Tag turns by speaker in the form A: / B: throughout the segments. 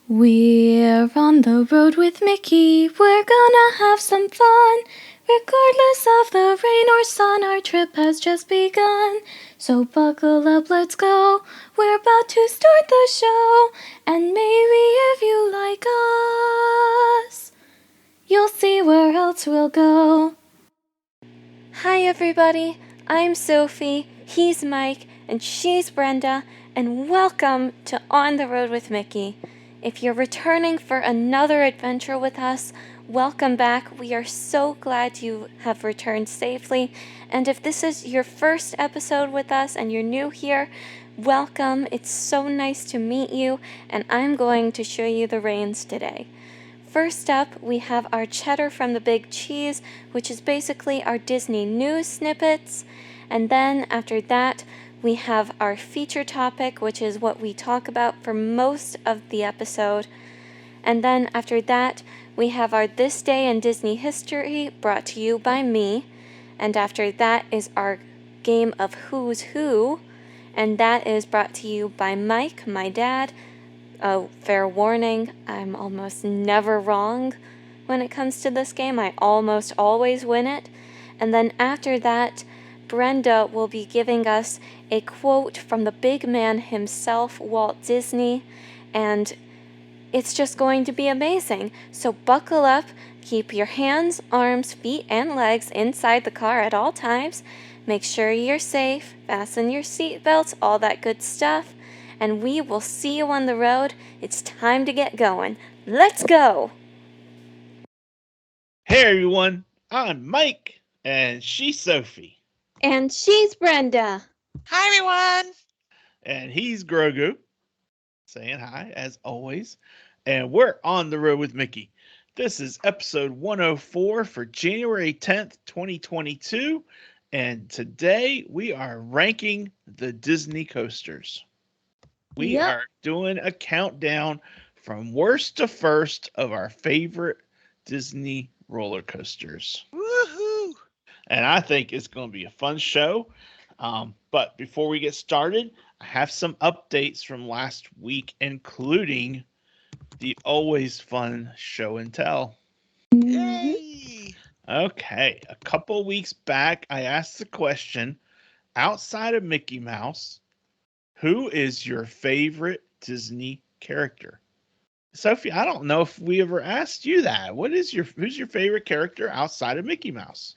A: We're on the road with Mickey, we're gonna have some fun. Regardless of the rain or sun, our trip has just begun. So buckle up, let's go, we're about to start the show. And maybe if you like us, you'll see where else we'll go. Hi everybody, I'm Sophie, he's Mike, and she's Brenda, and welcome to On the Road with Mickey. If you're returning for another adventure with us, welcome back. We are so glad you have returned safely. And if this is your first episode with us and you're new here, welcome. It's so nice to meet you, and I'm going to show you the reins today. First up, we have our Cheddar from the Big Cheese, which is basically our Disney news snippets. And then after that, we have our feature topic, which is what we talk about for most of the episode. And then after that, we have our This Day in Disney History, brought to you by me. And after that is our game of Who's Who, and that is brought to you by Mike, my dad. Oh, fair warning, I'm almost never wrong when it comes to this game. I almost always win it. And then after that, Brenda will be giving us a quote from the big man himself, Walt Disney, and it's just going to be amazing. So buckle up, keep your hands, arms, feet, and legs inside the car at all times. Make sure you're safe, fasten your seatbelts, all that good stuff, and we will see you on the road. It's time to get going. Let's go!
B: Hey everyone, I'm Mike, and she's Sophie,
A: And she's Brenda.
C: Hi, everyone.
B: and he's Grogu, saying hi as always, and we're on the road with Mickey. This is episode 104 for January 10th, 2022, and today we are ranking the Disney coasters. We are doing a countdown from worst to first of our favorite Disney roller coasters.
C: Woohoo!
B: And I think it's going to be a fun show. But before we get started, I have some updates from last week, including the always fun show and tell.
C: Yay!
B: Okay, a couple weeks back, I asked the question, outside of Mickey Mouse, who is your favorite Disney character? Sophie, I don't know if we ever asked you that. Who's your favorite character outside of Mickey Mouse?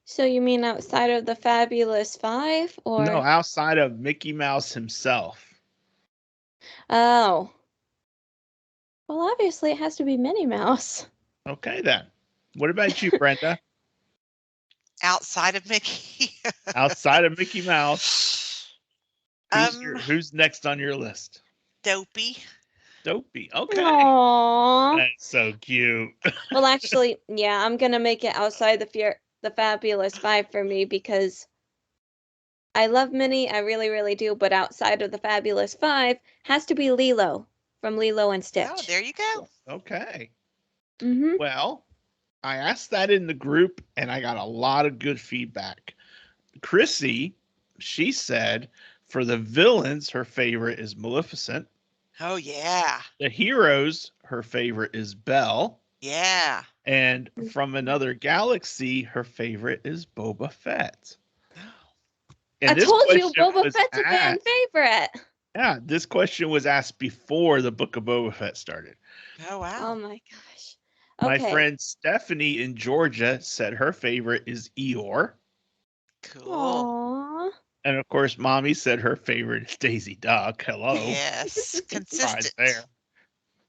A: So you mean outside of the Fabulous Five, or?
B: No, outside of Mickey Mouse himself.
A: Oh. Well, obviously it has to be Minnie Mouse.
B: Okay, then. What about you, Brenda?
C: Outside of Mickey.
B: Outside of Mickey Mouse, who's next on your list?
C: Dopey.
B: Dopey. Okay.
A: Aww.
B: That's so cute.
A: Well, actually, yeah, I'm gonna make it outside the Fabulous Five for me because I love Minnie, I really, really do, but outside of the Fabulous Five has to be Lilo from Lilo and Stitch.
C: Oh, there you go.
B: Okay.
A: Mm-hmm.
B: Well, I asked that in the group, and I got a lot of good feedback. Chrissy, she said, for the villains, her favorite is Maleficent.
C: Oh, yeah.
B: The heroes, her favorite is Belle.
C: Yeah.
B: And from another galaxy, her favorite is Boba Fett. And
A: I told you Boba Fett's a fan favorite.
B: Yeah, this question was asked before the Book of Boba Fett started.
C: Oh, wow.
A: Oh, my gosh.
B: My friend Stephanie in Georgia said her favorite is Eeyore.
C: Cool.
A: Aww.
B: And of course, Mommy said her favorite is Daisy Duck. Hello.
C: Yes, consistent.
B: Right there.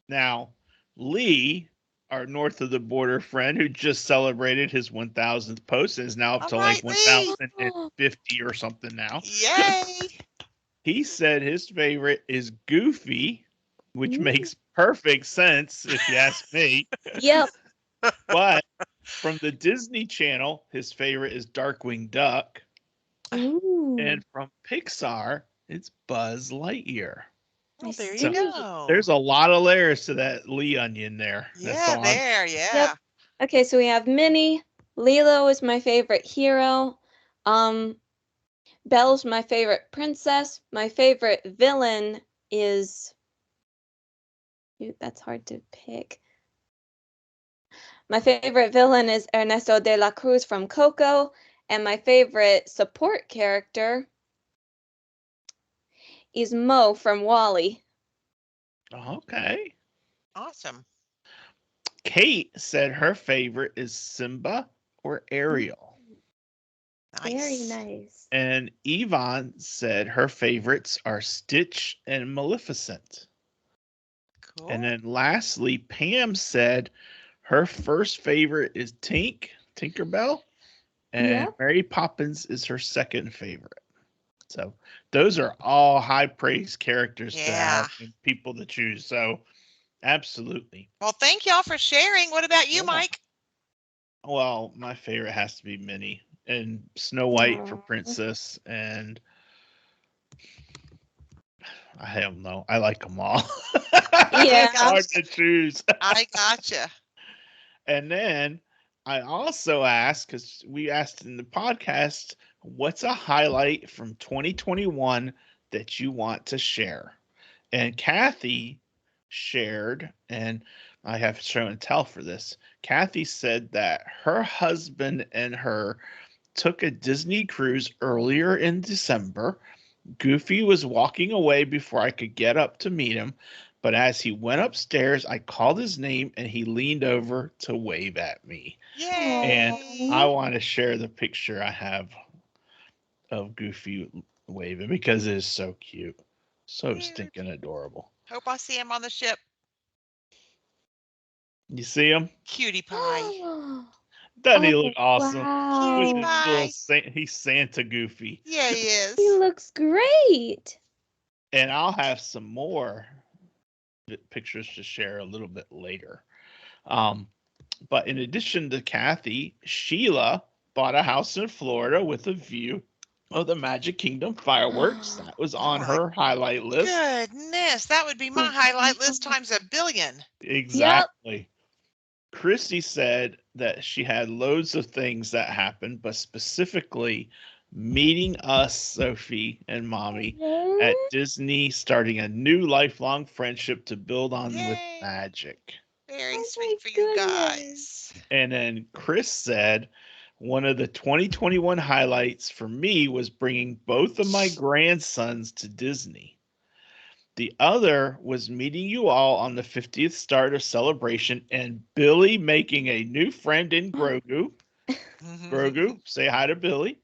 B: Now, Lee, our north of the border friend who just celebrated his 1,000th post and is now up to like 1,050 or something now.
C: Yay!
B: He said his favorite is Goofy, which makes perfect sense if you ask me.
A: Yep.
B: But from the Disney Channel, his favorite is Darkwing Duck.
A: Ooh.
B: And from Pixar, it's Buzz Lightyear.
C: Oh, there you go.
B: There's a lot of layers to that Lee onion there.
C: Yeah, there, yeah.
A: Yep. Okay, so we have Minnie. Lilo is my favorite hero. Belle's my favorite princess. My favorite villain is Shoot, that's hard to pick. My favorite villain is Ernesto de la Cruz from Coco, and my favorite support character is Mo from Wall-E.
B: Okay.
C: Awesome.
B: Kate said her favorite is Simba or Ariel.
A: Very
C: Nice.
A: nice.
B: And Yvonne said her favorites are Stitch and Maleficent.
C: Cool.
B: And then lastly, Pam said her first favorite is Tinkerbell, and
A: Yep.
B: Mary Poppins is her second favorite. So those are all high praise characters to
C: Yeah.
B: have and people to choose. So absolutely.
C: Well, thank y'all for sharing. What about you,
B: Yeah.
C: Mike?
B: Well, my favorite has to be Minnie and Snow White for
A: Aw.
B: Princess, and I don't know. I like them all.
A: Yeah.
B: It's hard to choose.
C: I gotcha.
B: And then I also asked, because we asked in the podcast, what's a highlight from 2021 that you want to share? And Kathy shared, and I have show and tell for this. Kathy said that her husband and her took a Disney cruise earlier in December. Goofy was walking away before I could get up to meet him, but as he went upstairs, I called his name and he leaned over to wave at me. And I
C: Yay.
B: want to share the picture I have of Goofy waving because it is so cute. So
C: Cute.
B: stinking adorable.
C: Hope I see him on the ship.
B: You see him?
C: Cutie pie.
B: Doesn't he look awesome?
C: Cutie
B: With his
A: Wow.
C: pie.
B: he's Santa Goofy.
C: Yeah, he
A: He
C: is.
A: looks great.
B: And I'll have some more pictures to share a little bit later. But in addition to Kathy, Sheila bought a house in Florida with a view of the Magic Kingdom fireworks. That was on
C: my
B: her highlight list.
C: Goodness, that would be my highlight list times a billion.
B: Exactly. Christy said that she had loads of things that happened, but specifically meeting us, Sophie and Mommy, at Disney, starting a new lifelong friendship to build on with
C: Yay.
B: magic.
C: Very
A: Oh
C: sweet
A: my
C: for you
A: goodness.
C: guys.
B: And then Chris said one of the 2021 highlights for me was bringing both of my grandsons to Disney. The other was meeting you all on the 50th start of celebration and Billy making a new friend in Grogu. Grogu, say hi to Billy.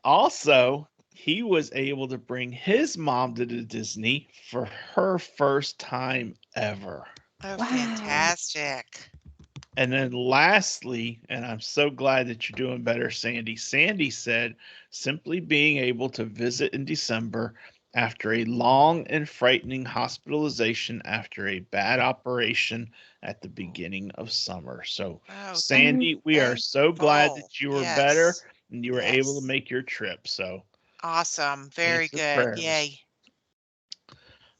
B: Also, he was able to bring his mom to the Disney for her first time ever.
C: Oh,
A: Wow.
C: fantastic.
B: And then lastly, and I'm so glad that you're doing better, Sandy. Sandy said simply being able to visit in December after a long and frightening hospitalization after a bad operation at the beginning of summer. So,
C: Oh,
B: Sandy, we are so glad
C: thankful.
B: that you were better
C: Yes.
B: and you were able to
C: Yes.
B: make your trip. So,
C: Awesome. Very
B: thanks and
C: good.
B: prayers.
C: Yay.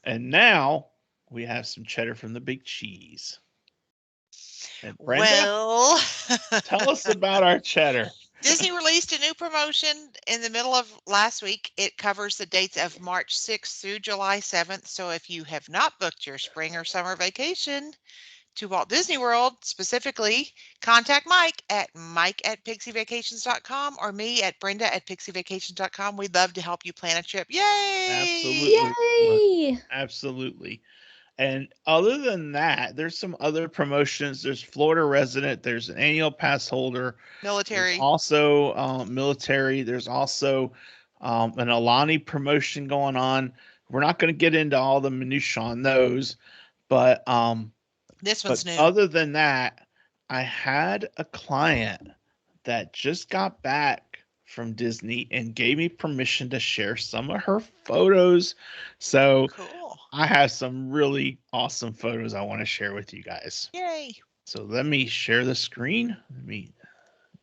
B: And now we have some cheddar from the big cheese. And Brenda,
C: Well,
B: tell us about our cheddar.
C: Disney released a new promotion in the middle of last week. It covers the dates of March 6th through July 7th. So if you have not booked your spring or summer vacation to Walt Disney World specifically, contact Mike at pixievacations.com or me at Brenda@pixievacations.com. We'd love to help you plan a trip. Yay!
B: Absolutely.
A: Yay.
B: Absolutely. And other than that, there's some other promotions. There's Florida resident. There's an annual pass holder. There's
C: Military.
B: also military. There's also an Alani promotion going on. We're not going to get into all the minutiae on those, but
C: This one's new.
B: other than that, I had a client that just got back from Disney and gave me permission to share some of her photos. So
C: Cool.
B: I have some really awesome photos I want to share with you guys.
C: Yay.
B: So let me share the screen. Let me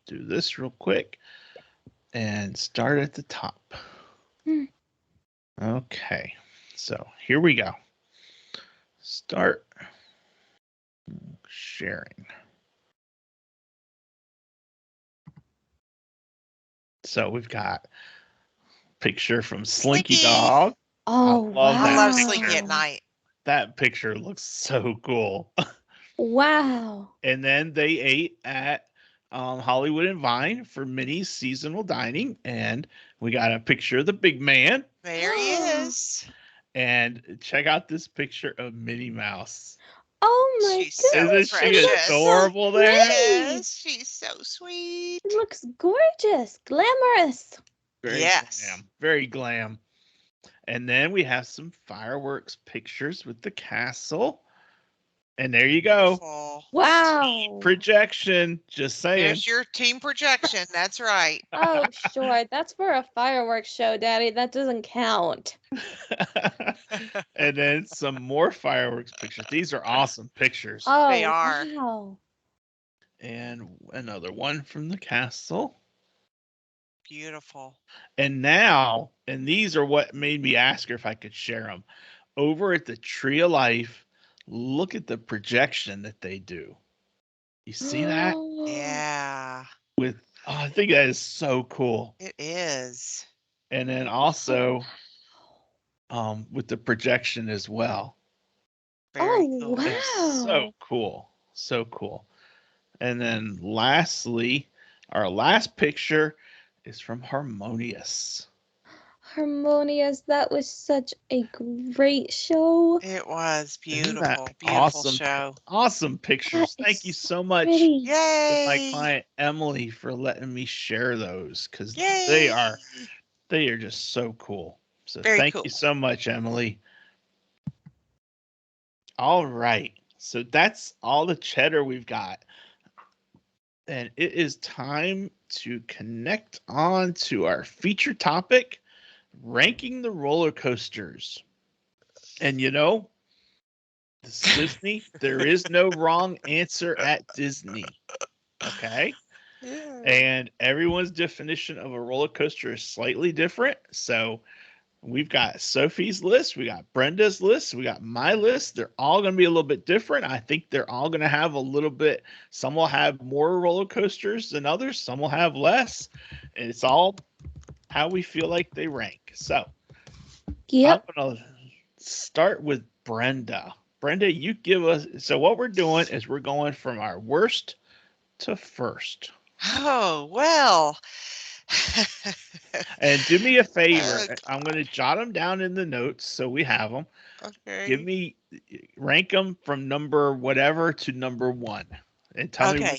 B: do this real quick and start at the top. Okay. So here we go. Start sharing. So we've got picture from Slinky
C: Slinky.
B: Dog.
A: Oh,
B: I love
C: I
B: that
C: love
B: picture.
C: Slinky at night.
B: That picture looks so cool.
A: Wow.
B: And then they ate at Hollywood and Vine for mini seasonal dining. And we got a picture of the big man.
C: There he is.
B: And check out this picture of Minnie Mouse.
A: Oh my
C: She's so
A: goodness.
B: Isn't she
C: precious.
B: adorable there?
C: Yes, she's so sweet.
A: It looks gorgeous, glamorous.
B: Very
C: Yes.
B: glam. Very glam. And then we have some fireworks pictures with the castle. And there you go.
C: Beautiful.
A: Wow.
B: Projection. Just saying.
C: There's your team projection. That's right.
A: Oh, sure. That's for a fireworks show, Daddy. That doesn't count.
B: And then some more fireworks pictures. These are awesome pictures.
A: Oh,
C: They are.
A: wow.
B: And another one from the castle.
C: Beautiful.
B: And now, and these are what made me ask her if I could share them. Over at the Tree of Life, look at the projection that they do. You see that?
C: Yeah,
B: I think that is so cool.
C: it is.
B: And then also with the projection as well.
C: Very
A: Oh,
C: cool.
A: wow.
B: So cool. So cool. And then lastly, our last picture is from Harmonious.
A: Harmonious. That was such a great show.
C: It was
B: Isn't that
C: beautiful. Beautiful
B: awesome?
C: show.
B: Awesome pictures.
A: That
B: Thank
A: is
B: you
A: so
B: so much
A: pretty.
B: to my
C: Yay!
B: client Emily for letting me share those because
C: Yay!
B: they are just so cool. So
C: Very
B: thank
C: cool.
B: you so much, Emily. All right. So that's all the cheddar we've got. And it is time to connect on to our feature topic, ranking the roller coasters. And you know, this is Disney. There is no wrong answer at Disney. Okay.
C: Yeah.
B: And everyone's definition of a roller coaster is slightly different. So we've got Sophie's list, we got Brenda's list, we got my list. They're all going to be a little bit different. I think they're all going to have a little bit, some will have more roller coasters than others, some will have less. And it's all how we feel like they rank. So
A: Yep.
B: I'm going to start with Brenda. Brenda, you give us. So what we're doing is we're going from our worst to first.
C: Oh, well.
B: And do me a favor.
C: Oh,
B: I'm going to jot them down in the notes so we have them.
C: Okay.
B: Rank them from number whatever to number 1. And tell me
C: Okay.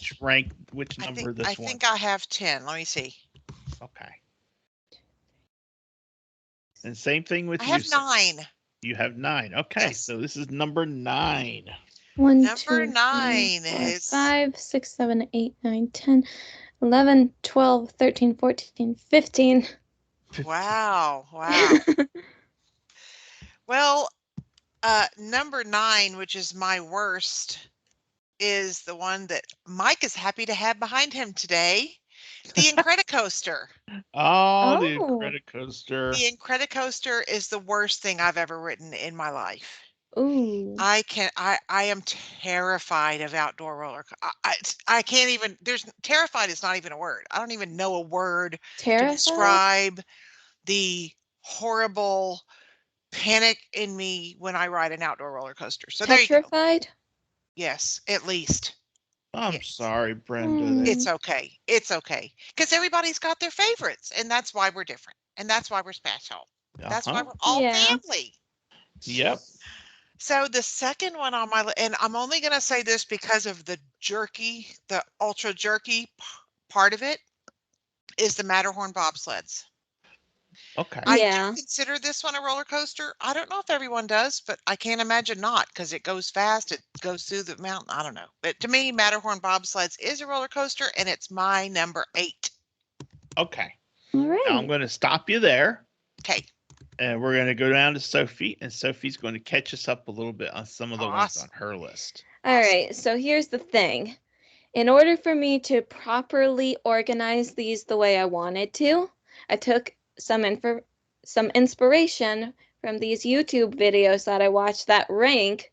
B: which
C: I
B: number
C: think
B: this
C: I
B: one.
C: think I have 10. Let me see.
B: Okay. And same thing with
C: I
B: you.
C: have 9.
B: You have 9. Okay.
C: Yes.
B: So this is number 9.
A: 1,
C: Number
A: 2, 3,
C: 9
A: 4,
C: is
A: 5, 6, 7, 8, 9, 10, 11, 12, 13, 14, 15.
C: wow. Wow. Well, number 9, which is my worst, is the one that Mike is happy to have behind him today. The Incredi Coaster.
B: Oh, the
A: Oh.
B: Incredi Coaster.
C: The Incredi Coaster is the worst thing I've ever written in my life.
A: Ooh.
C: I am terrified of outdoor roller. I can't even. Terrified is not even a word. I don't even know a word to
A: Terrified?
C: describe the horrible panic in me when I ride an outdoor roller coaster. So there you go.
A: Petrified?
C: Yes, at least.
B: I'm
C: Yes.
B: sorry, Brenda.
A: Mm.
C: It's okay. It's okay. Because everybody's got their favorites, and that's why we're different, and that's why we're special. That's why we're all
A: Yeah.
C: family.
B: Yep.
C: So the second one on my and I'm only going to say this because of the ultra jerky part of it, is the Matterhorn Bobsleds.
B: Okay.
C: I
A: Yeah.
C: do consider this one a roller coaster. I don't know if everyone does, but I can't imagine not, because it goes fast. It goes through the mountain. I don't know. But to me, Matterhorn Bobsleds is a roller coaster, and it's my number 8.
B: Okay.
A: All
B: Now I'm
A: right.
B: going to stop you there.
C: Okay.
B: And we're going to go down to Sophie, and Sophie's going to catch us up a little bit on some of the ones on her list.
A: All right. So here's the thing. In order for me to properly organize these the way I wanted to, I took some inspiration from these YouTube videos that I watched that rank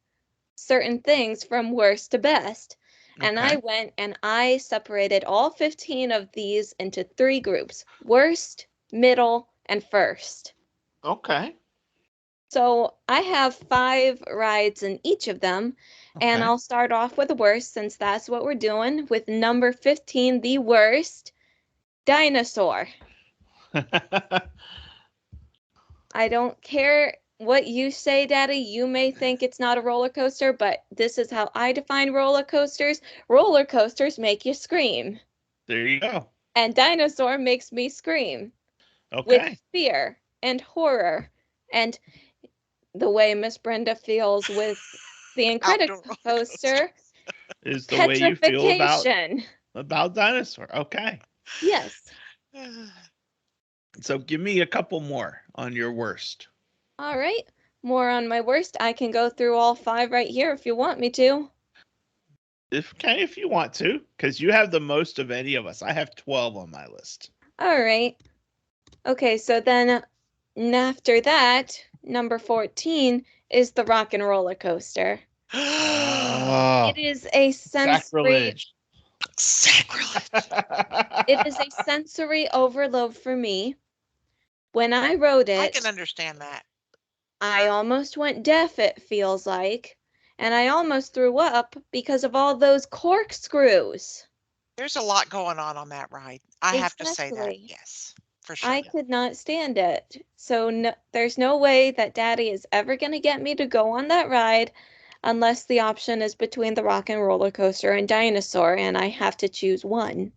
A: certain things from worst to best. And I
B: Okay.
A: went and I separated all 15 of these into 3 groups: worst, middle, and first.
B: Okay.
A: So I have 5 rides in each of them, and
B: Okay.
A: I'll start off with the worst since that's what we're doing with number 15, the worst, Dinosaur. I don't care what you say, Daddy. You may think it's not a roller coaster, but this is how I define roller coasters. Roller coasters make you scream,
B: There you go.
A: and Dinosaur makes me scream with
B: Okay.
A: fear and horror and the way Miss Brenda feels with the Incredi
C: Outdoor roller coaster.
A: Coaster,
B: Is the way you feel
A: petrification.
B: about dinosaur. Okay.
A: Yes.
B: So give me a couple more on your worst.
A: All right. More on my worst. I can go through all 5 right here if you want me to.
B: If you want to, because you have the most of any of us. I have 12 on my list.
A: All right. Okay, so then after that, number 14 is the Rock and Roller Coaster.
B: Oh,
A: It is a sensory
B: sacrilege.
C: Sacrilege.
A: it is a sensory overload for me. When I rode
C: I
A: it,
C: can understand that.
A: I almost went deaf, it feels like, and I almost threw up because of all those corkscrews.
C: There's a lot going on that ride. I have to say that.
A: Exactly.
C: Yes, for sure.
A: I could not stand it. So no, there's no way that Daddy is ever going to get me to go on that ride unless the option is between the Rock and Roller Coaster and Dinosaur, and I have to choose one.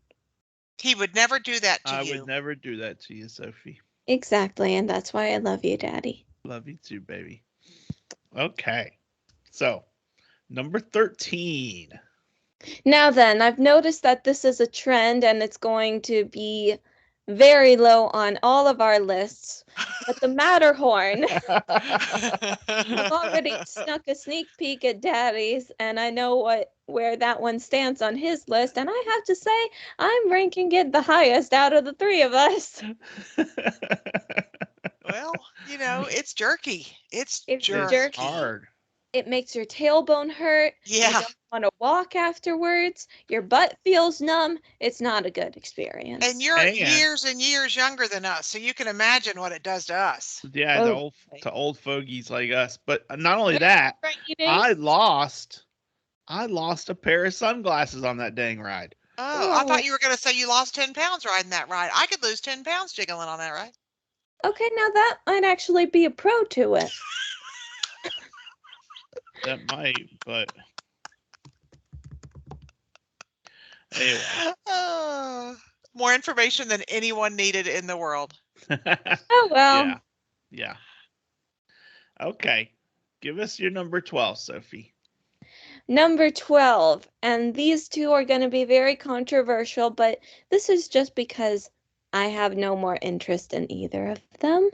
C: He would never do that to
B: I
C: you.
B: would never do that to you, Sophie.
A: Exactly, and that's why I love you, Daddy.
B: Love you too, baby. Okay. So, number 13.
A: Now then, I've noticed that this is a trend and it's going to be very low on all of our lists, but the Matterhorn. I've already snuck a sneak peek at Daddy's, and I know where that one stands on his list, and I have to say, I'm ranking it the highest out of the 3 of us.
C: Well, it's jerky. It's
A: It's
B: It's
A: jerky.
B: hard.
A: It makes your tailbone hurt. You
C: Yeah.
A: don't want to walk afterwards. Your butt feels numb. It's not a good experience.
C: And you're
B: And
C: years and years younger than us, so you can imagine what it does to us.
B: yeah,
A: Oh,
B: to old fogies like us. But not only that,
A: rainy
B: I
A: days.
B: lost a pair of sunglasses on that dang ride.
C: Oh, I
A: Oh,
C: thought you were going to say you lost 10 pounds riding that ride. I could lose 10 pounds jiggling on that ride.
A: okay, now that might actually be a pro to it.
B: That might, but anyway.
C: More information than anyone needed in the world.
A: Oh well.
B: Yeah. Yeah. Okay. Give us your number 12, Sophie.
A: Number 12, and these 2 are going to be very controversial, but this is just because I have no more interest in either of them.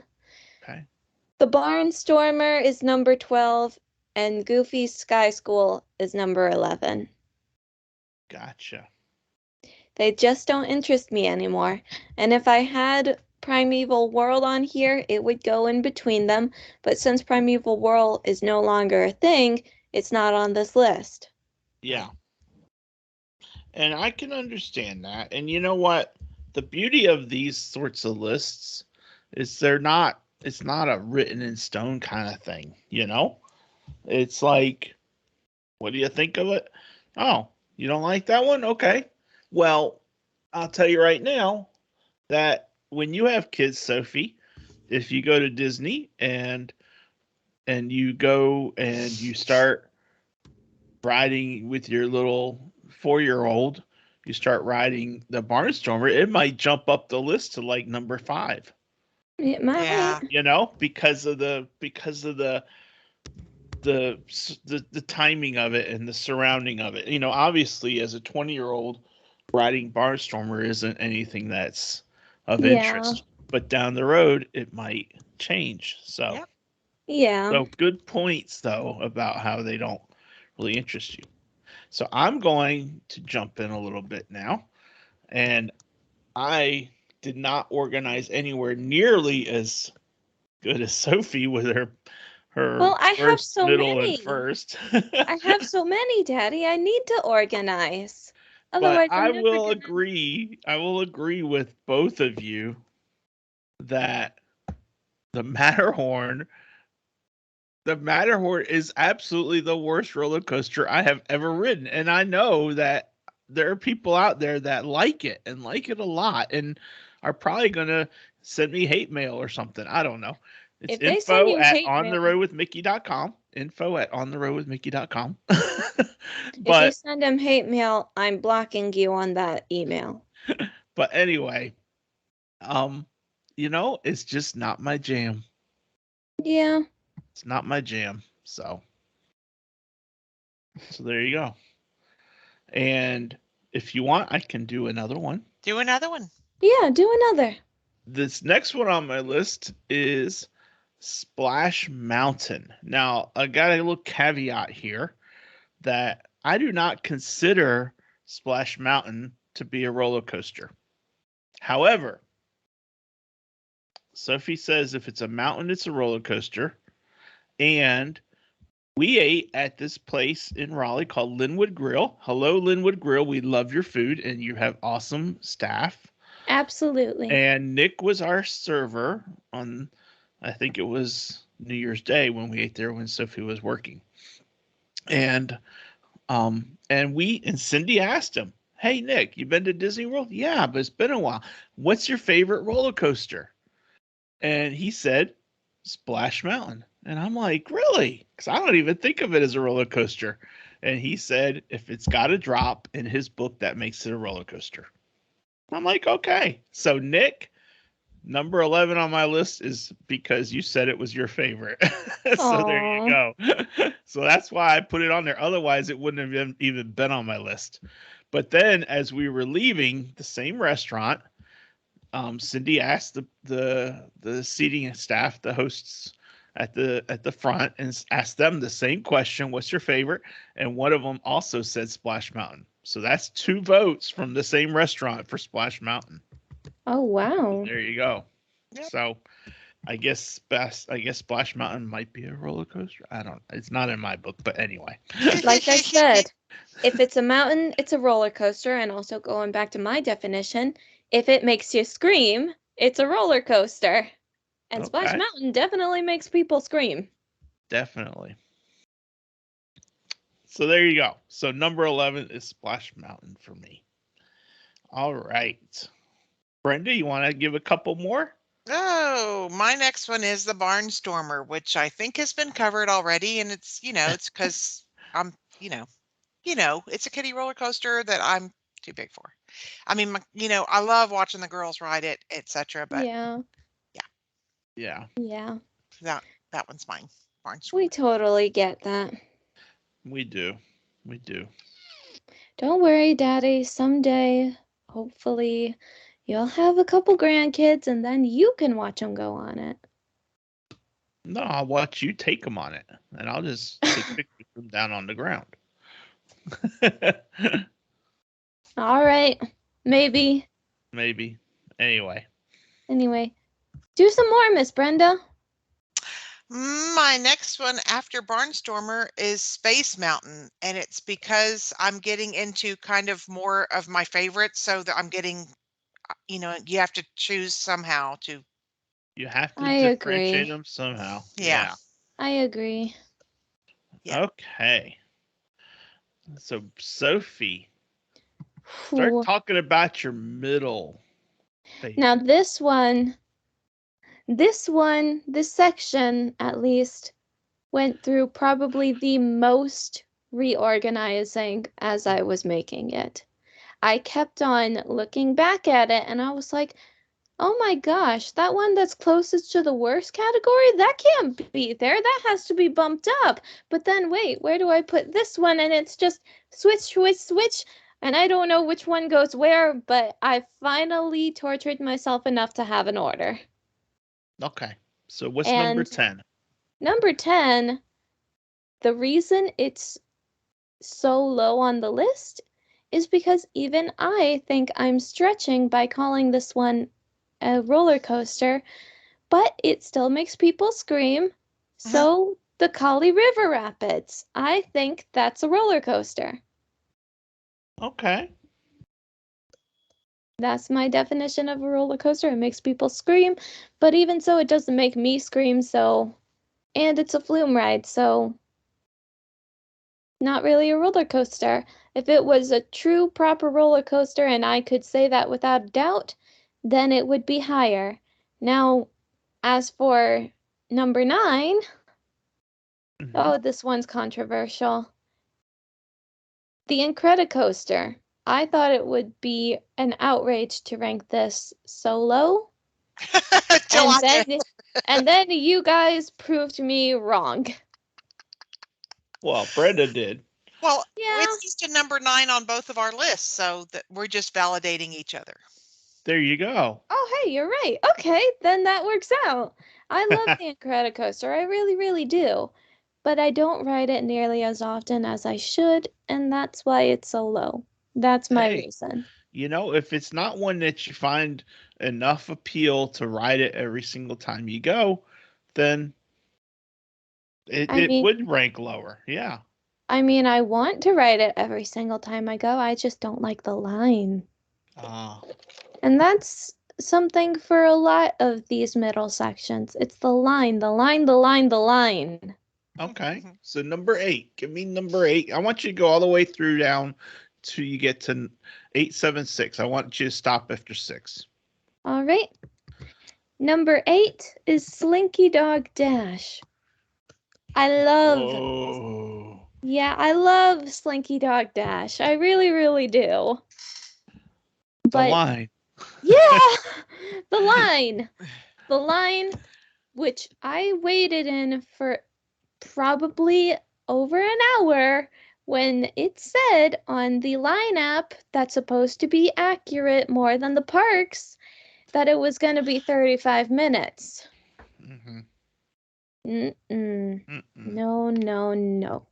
B: Okay.
A: The Barnstormer is number 12, and Goofy's Sky School is number 11.
B: Gotcha.
A: They just don't interest me anymore, and if I had Primeval World on here, it would go in between them, but since Primeval World is no longer a thing, it's not on this list.
B: Yeah. And I can understand that. And you know what? The beauty of these sorts of lists is it's not a written in stone kind of thing, you know? It's like, what do you think of it? Oh, you don't like that one? Okay. Well, I'll tell you right now that when you have kids, Sophie, if you go to Disney and you go and you start riding with your little 4-year-old, you start riding the Barnstormer, it might jump up the list to like number 5.
A: It might.
C: Yeah.
B: You know, because of the timing of it and the surrounding of it. You know, obviously as a 20-year-old, riding Barnstormer isn't anything that's of
A: Yeah.
B: interest, but down the road it might change. So,
C: Yep.
A: Yeah.
B: so good points though about how they don't really interest you. So I'm going to jump in a little bit now, and I did not organize anywhere nearly as good as Sophie with her
A: Well, I have
B: first,
A: so
B: middle, and
A: many.
B: first.
A: I have so many, Daddy. I need to organize.
B: But
A: Otherwise, I'm never gonna.
B: I will agree with both of you that the Matterhorn the Matterhorn is absolutely the worst roller coaster I have ever ridden. And I know that there are people out there that like it and like it a lot and are probably going to send me hate mail or something. I don't know. It's
A: If they send
B: info
A: you
B: at
A: hate mail,
B: ontheroadwithmickey.com. Info at ontheroadwithmickey.com.
A: if you
B: But
A: send them hate mail, I'm blocking you on that email.
B: but anyway, it's just not my jam.
A: Yeah.
B: It's not my jam. So there you go. And if you want, I can do another one.
C: Do another one.
A: Yeah, do another.
B: This next one on my list is Splash Mountain. Now, I got a little caveat here that I do not consider Splash Mountain to be a roller coaster. However, Sophie says if it's a mountain, it's a roller coaster. And we ate at this place in Raleigh called Linwood Grill. Hello, Linwood Grill. We love your food and you have awesome staff.
A: Absolutely.
B: And Nick was our server on, I think it was New Year's Day when we ate there when Sophie was working. And Cindy asked him, "Hey Nick, you been to Disney World?" "Yeah, but it's been a while. What's your favorite roller coaster?" And he said, "Splash Mountain." And I'm like, "Really?" Because I don't even think of it as a roller coaster. And he said, if it's got a drop in his book, that makes it a roller coaster. I'm like, okay. So Nick, number 11 on my list is because you said it was your favorite. So there you go. So that's why I put it on there. Otherwise, it wouldn't have even been on my list. But then as we were leaving the same restaurant, Cindy asked the seating staff, the hosts at the front, and asked them the same question, "What's your favorite?" And one of them also said Splash Mountain. So that's 2 votes from the same restaurant for Splash Mountain.
A: Oh, wow.
B: There you go.
C: Yep.
B: So I guess Splash Mountain might be a roller coaster. I don't. It's not in my book, but anyway.
A: Like I said, if it's a mountain, it's a roller coaster. And also going back to my definition, if it makes you scream, it's a roller coaster. And Splash
B: Okay.
A: Mountain definitely makes people scream.
B: Definitely. So there you go. So number 11 is Splash Mountain for me. All right. Brenda, you want to give a couple more?
C: Oh, my next one is the Barnstormer, which I think has been covered already, and it's it's because I'm it's a kiddie roller coaster that I'm too big for. I mean, I love watching the girls ride it, etc. But
A: Yeah.
B: Yeah.
A: Yeah.
C: that one's mine. Barnstormer.
A: We totally get that.
B: We do. We do.
A: Don't worry, Daddy. Someday, hopefully, you'll have a couple grandkids and then you can watch them go on it.
B: No, I'll watch you take them on it, and I'll just take pictures of them down on the ground.
A: All right. Maybe.
B: Maybe. Anyway.
A: Do some more, Miss Brenda.
C: My next one after Barnstormer is Space Mountain, and it's because I'm getting into kind of more of my favorites, so that I'm getting, you have to choose somehow to.
B: You have to
A: I
B: differentiate
A: agree.
B: them somehow.
C: Yeah.
A: I agree.
C: Yeah.
B: Okay. So, Sophie,
A: Ooh.
B: start talking about your middle favorite.
A: Now this section at least went through probably the most reorganizing as I was making it. I kept on looking back at it and I was like, oh my gosh, that one that's closest to the worst category, that can't be there. That has to be bumped up. But then wait, where do I put this one? And it's just switch, switch, switch. And I don't know which one goes where, but I finally tortured myself enough to have an order.
B: Okay. So what's number 10?
A: Number 10, the reason it's so low on the list is because even I think I'm stretching by calling this one a roller coaster, but it still makes people scream. So the Kali River Rapids, I think that's a roller coaster.
B: Okay.
A: That's my definition of a roller coaster. It makes people scream, but even so, it doesn't make me scream, so And it's a flume ride, so not really a roller coaster. If it was a true proper roller coaster and I could say that without a doubt, then it would be higher. Now, as for number 9,
B: Mhm.
A: oh, this one's controversial. The Incredi Coaster. I thought it would be an outrage to rank this so low,
C: Till I did.
A: and then you guys proved me wrong.
B: Well, Brenda did.
C: Well,
A: Yeah,
C: it's just a number 9 on both of our lists, so that we're just validating each other.
B: There you go.
A: oh, hey, you're right. Okay, then that works out. I love the Incredi Coaster. I really, really do. But I don't ride it nearly as often as I should, and that's why it's so low. That's my
B: Hey,
A: reason.
B: if it's not one that you find enough appeal to ride it every single time you go, then
A: I
B: it
A: mean,
B: would rank lower. Yeah.
A: I want to ride it every single time I go. I just don't like the line.
B: Ah,
A: And that's something for a lot of these middle sections. It's the line, the line, the line, the line.
B: okay. So number 8. Give me number 8. I want you to go all the way through down till you get to 876. I want you to stop after 6.
A: All right. Number 8 is Slinky Dog Dash. I love,
B: Oh,
A: yeah, I love Slinky Dog Dash. I really, really do.
B: the
A: But
B: line.
A: yeah, the line. The line, which I waited in for probably over an hour when it said on the line app that's supposed to be accurate more than the parks that it was going to be 35 minutes.
B: Mm-hmm.
A: Mm-mm.
B: Mm-mm.
A: No, no, no.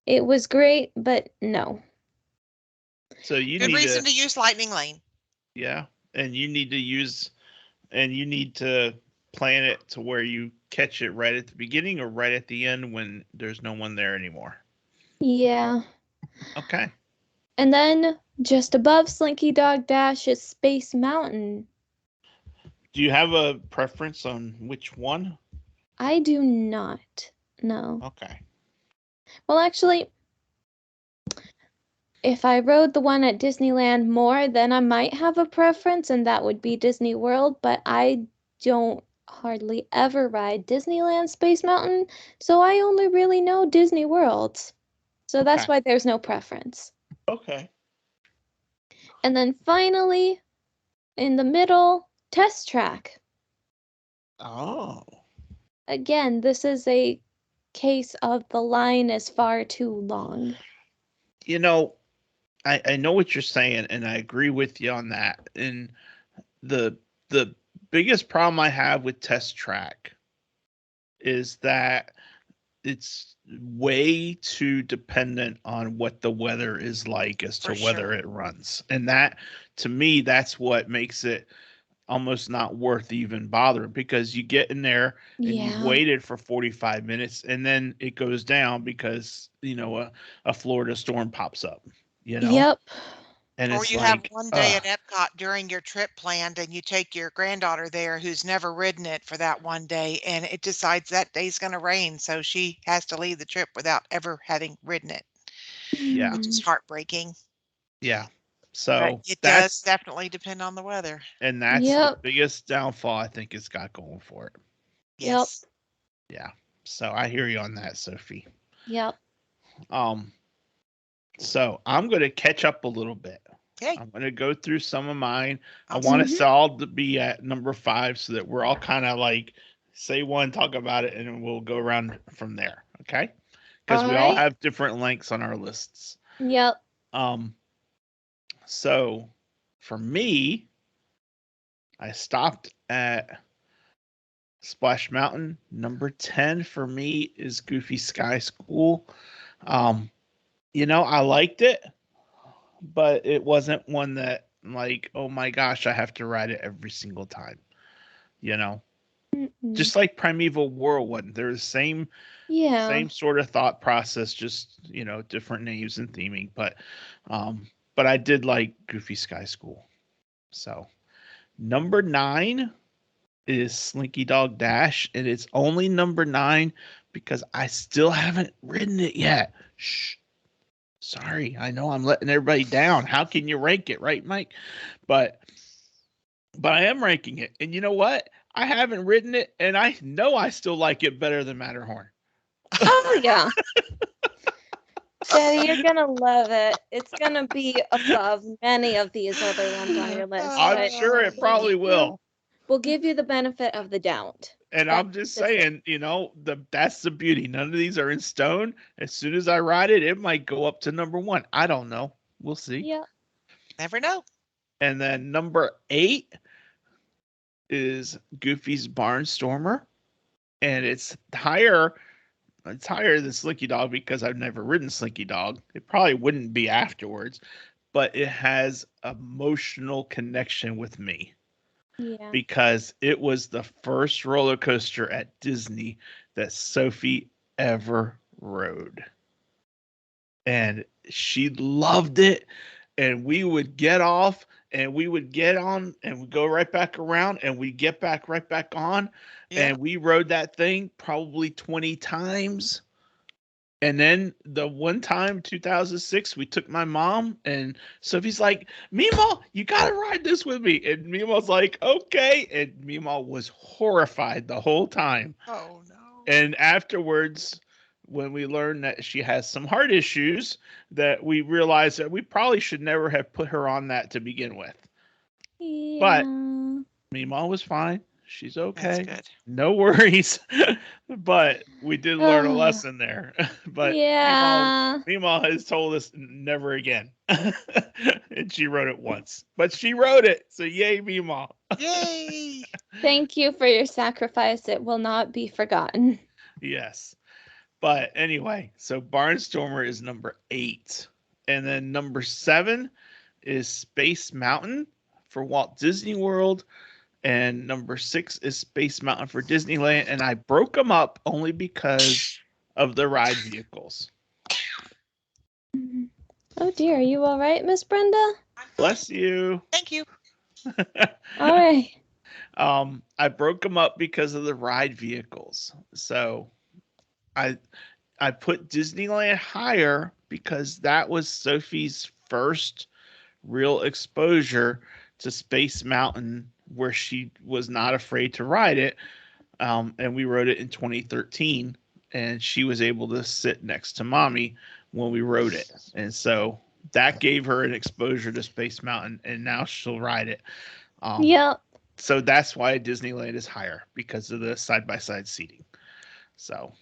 A: It was great, but no.
B: So you
C: Good
B: need
C: reason
B: to,
C: to use Lightning Lane.
B: yeah, and you need to plan it to where you catch it right at the beginning or right at the end when there's no one there anymore.
A: Yeah.
B: Okay.
A: And then just above Slinky Dog Dash is Space Mountain.
B: Do you have a preference on which one?
A: I do not. No.
B: Okay.
A: Well, actually, if I rode the one at Disneyland more, then I might have a preference, and that would be Disney World, but I don't hardly ever ride Disneyland Space Mountain, so I only really know Disney World. So that's
B: Okay.
A: why there's no preference.
B: Okay.
A: And then finally, in the middle, Test Track.
B: Oh.
A: Again, this is a case of the line is far too long.
B: You know, I know what you're saying, and I agree with you on that. And the biggest problem I have with Test Track is that it's way too dependent on what the weather is like as to
C: For
B: whether
C: sure.
B: it runs. And that, to me, that's what makes it almost not worth even bothering, because you get in there and you've
A: Yeah.
B: waited for 45 minutes and then it goes down because, a Florida storm pops up, you know?
A: Yep.
B: And
C: Or
B: it's
C: you have
B: like,
C: one day at Epcot during your trip planned and you take your granddaughter there who's never ridden it for that one day and it decides that day's going to rain. So she has to leave the trip without ever having ridden it,
B: yeah,
C: which is
A: Mm,
C: heartbreaking.
B: yeah.
C: But
B: So
C: it does
B: that's,
C: definitely depend on the weather.
B: and that's the
A: yep.
B: biggest downfall I think it's got going for it.
A: Yep.
C: Yes.
B: Yeah. So I hear you on that, Sophie.
A: Yep.
B: Um, so I'm going to catch up a little bit.
C: Okay.
B: I'm going to go through some of mine. I
C: Awesome.
B: want
A: Mhm.
B: us all to be at number 5 so that we're all kind of like say one, talk about it, and then we'll go around from there. Okay. Because
A: All
B: we all
A: right.
B: have different lengths on our lists.
A: Yep.
B: Um, so for me, I stopped at Splash Mountain. Number 10 for me is Goofy Sky School. Um, I liked it, but it wasn't one that, like, oh my gosh, I have to ride it every single time. You know,
A: Mm-mm.
B: just like Primeval Whirlwind, they're the
A: Yeah.
B: same sort of thought process, just different names and theming. But I did like Goofy Sky School. So number 9 is Slinky Dog Dash, and it's only number 9 because I still haven't ridden it yet. Shh. Sorry, I know I'm letting everybody down. How can you rank it, right, Mike? But I am ranking it, and you know what? I haven't ridden it, and I know I still like it better than Matterhorn.
A: Oh yeah. Daddy, you're gonna love it. It's gonna be above many of these other ones on your list.
B: I'm
A: but
B: sure it probably will.
A: We'll give you the benefit of the doubt.
B: And I'm just saying, that's the beauty. None of these are in stone. As soon as I ride it, it might go up to number 1. I don't know. We'll see.
A: Yeah.
C: Never know.
B: And then number 8 is Goofy's Barnstormer, and it's higher. It's higher than Slinky Dog because I've never ridden Slinky Dog. It probably wouldn't be afterwards, but it has emotional connection with me.
A: Yeah.
B: Because it was the first roller coaster at Disney that Sophie ever rode. And she loved it. And we would get off and we would get on and we'd go right back around and we'd get back right back on. Yeah. And we rode that thing probably 20 times. And then the one time, 2006, we took my mom, and Sophie's like, Mima, you got to ride this with me. And Mima's like, okay. And Mima was horrified the whole time.
C: Oh, no.
B: And afterwards, when we learned that she has some heart issues, that we realized that we probably should never have put her on that to begin with. Yeah. But Mima was fine. She's okay.
C: That's good.
B: No worries. But we did learn a lesson there. But
A: yeah,
B: Mima has told us never again. And she wrote it once. But she wrote it. So yay, Mima.
C: Yay.
A: Thank you for your sacrifice. It will not be forgotten.
B: Yes. But anyway, so Barnstormer is number 8. And then number 7 is Space Mountain for Walt Disney World. And number 6 is Space Mountain for Disneyland. And I broke them up only because of the ride vehicles.
A: Oh dear, are you all right, Miss Brenda?
B: Bless you.
C: Thank you.
A: All right.
B: I broke them up because of the ride vehicles. So I put Disneyland higher because that was Sophie's first real exposure to Space Mountain, where she was not afraid to ride it. And we rode it in 2013, and she was able to sit next to Mommy when we rode it. And so that gave her an exposure to Space Mountain, and now she'll ride it.
A: Yep.
B: So that's why Disneyland is higher, because of the side-by-side seating. So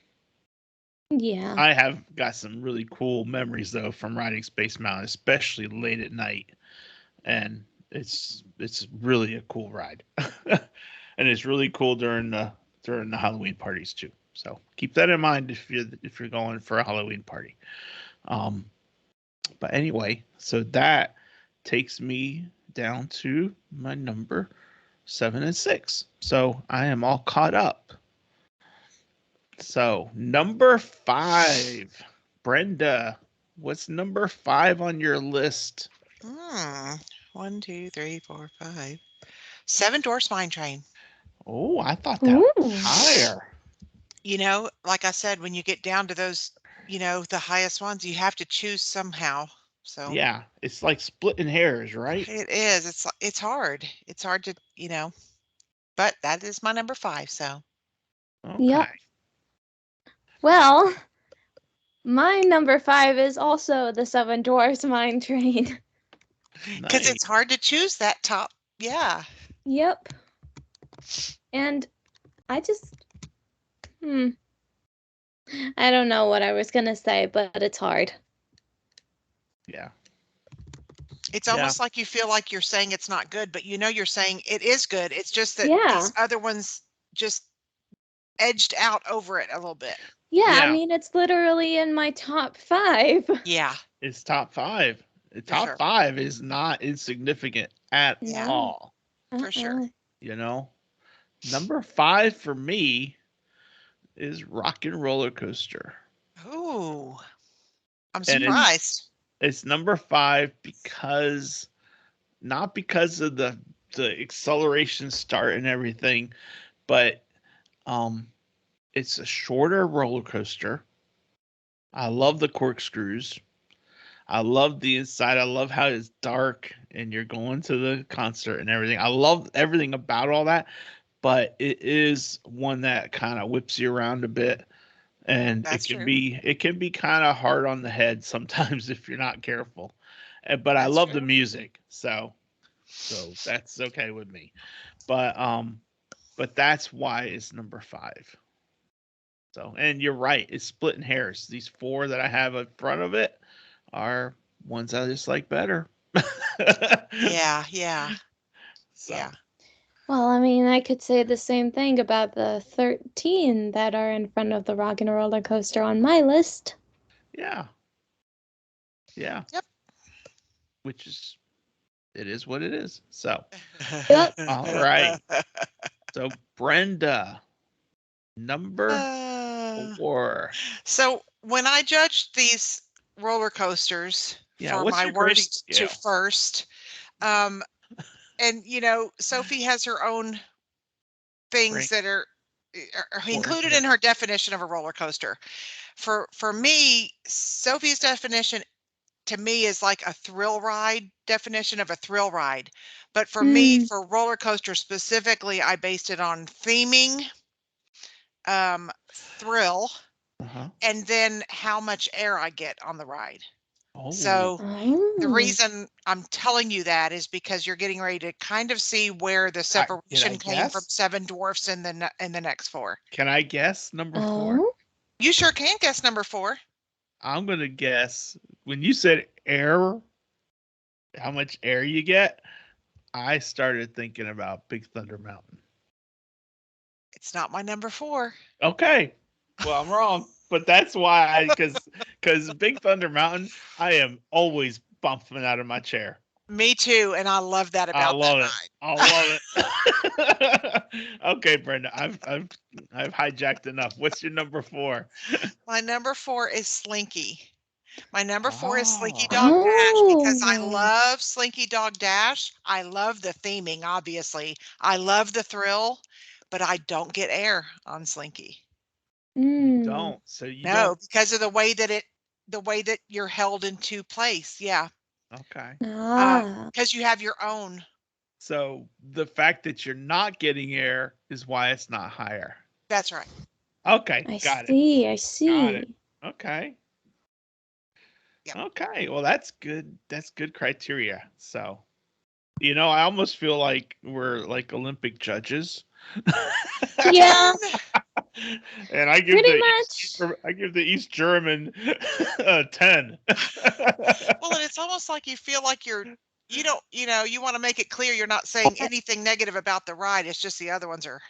A: yeah,
B: I have got some really cool memories, though, from riding Space Mountain, especially late at night. And it's really a cool ride. And it's really cool during the Halloween parties too. So keep that in mind if you're going for a Halloween party. But anyway, so that takes me down to my number 7 and 6. So I am all caught up. So number 5, Brenda, what's number 5 on your list?
C: 1, 2, 3, 4, 5. 7 Dwarfs Mine Train.
B: Oh, I thought that was higher.
C: Like I said, when you get down to those, the highest ones, you have to choose somehow. So
B: yeah, it's like splitting hairs, right?
C: It is. It's hard. It's hard to, but that is my number 5. So.
B: Okay.
A: Yep. Well, my number 5 is also the 7 Dwarfs Mine Train.
C: Because it's hard to choose that top. Yeah.
A: Yep. And I just, I don't know what I was going to say, but it's hard.
B: Yeah.
C: It's almost like you feel like you're saying it's not good, but you're saying it is good. It's just that these other ones just edged out over it a little bit.
A: Yeah, I mean, it's literally in my top 5.
C: Yeah.
B: It's top 5. The top 5 is not insignificant at all.
C: For sure.
B: Number 5 for me is Rock and Roller Coaster.
C: Oh, I'm surprised.
B: It's number 5 because, not because of the the acceleration start and everything, but it's a shorter roller coaster. I love the corkscrews. I love the inside. I love how it's dark and you're going to the concert and everything. I love everything about all that, but it is one that kind of whips you around a bit, and
C: That's true.
B: it can be kind of hard on the head sometimes if you're not careful. But I
C: That's
B: love the
C: true.
B: music, so that's okay with me. But that's why it's number 5. So, and you're right, it's splitting hairs. These 4 that I have in front of it are ones I just like better.
C: Yeah, yeah,
B: So,
C: yeah.
A: Well, I mean, I could say the same thing about the 13 that are in front of the Rock and Roller Coaster on my list.
B: yeah. Yeah.
C: Yep.
B: Which it is what it is. So,
A: Yep.
B: all right. So, Brenda, number
C: Uh,
B: 4.
C: so when I judged these roller coasters
B: Yeah,
C: for
B: what's
C: my
B: your grading
C: worst to
B: scale?
C: first, and Sophie has her own things that are included in her definition of a roller coaster. For me, Sophie's definition to me is like a thrill ride definition of a thrill ride. But for me, for roller coaster specifically, I based it on theming, thrill,
B: Uh-huh.
C: and then how much air I get on the ride.
B: Oh,
C: So the
A: Oh.
C: reason I'm telling you that is because you're getting ready to kind of see where the separation came from
B: guess?
C: Seven Dwarfs and the next 4.
B: Can I guess number 4?
A: Oh.
C: You sure can guess number 4.
B: I'm going to guess when you said air, how much air you get, I started thinking about Big Thunder Mountain.
C: It's not my number 4.
B: Okay. Well, I'm wrong, but that's why cuz Big Thunder Mountain, I am always bumping out of my chair.
C: Me too, and I love that
B: I
C: about that
B: love it.
C: ride.
B: I love it. Okay, Brenda, I've hijacked enough. What's your number 4?
C: My number 4 is Slinky. My number 4 is Slinky
B: Oh.
C: Dog Dash because I
A: Oh.
C: love Slinky Dog Dash. I love the theming, obviously. I love the thrill, but I don't get air on Slinky.
B: You
A: Mm.
B: don't. So you
C: No,
B: don't.
C: because of the way that you're held into place. Yeah.
B: Okay.
A: Ah.
C: Because you have your own.
B: So the fact that you're not getting air is why it's not higher.
C: That's right.
B: Okay,
A: I
B: got it.
A: see. I
B: Got
A: see.
B: it. Okay.
C: Yep.
B: Okay. Well, that's good. That's good criteria. So, I almost feel like we're like Olympic judges.
A: Yeah,
B: And I give
A: pretty much.
B: the East German 10.
C: Well, and it's almost like you feel like you don't, you want to make it clear you're not saying anything negative about the ride. It's just the other ones are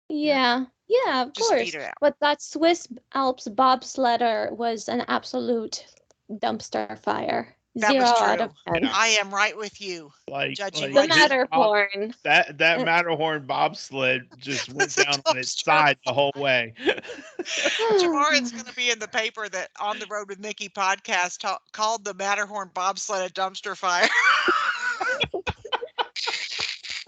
A: Yeah, yeah, of
C: just beat
A: course.
C: it out.
A: But that Swiss Alps bobsledder was an absolute dumpster fire.
C: That
A: 0
C: was
A: out of
C: true.
A: 10.
B: Yeah.
C: I am right with you.
B: Like
C: Judging
A: The
C: what you
A: Matterhorn.
B: that
A: Uh,
B: Matterhorn bobsled just went
C: It's a
B: down on its
C: dumpster.
B: side the whole way.
C: Tomorrow it's going to be in the paper that On the Road with Mickey podcast called the Matterhorn bobsled a dumpster fire.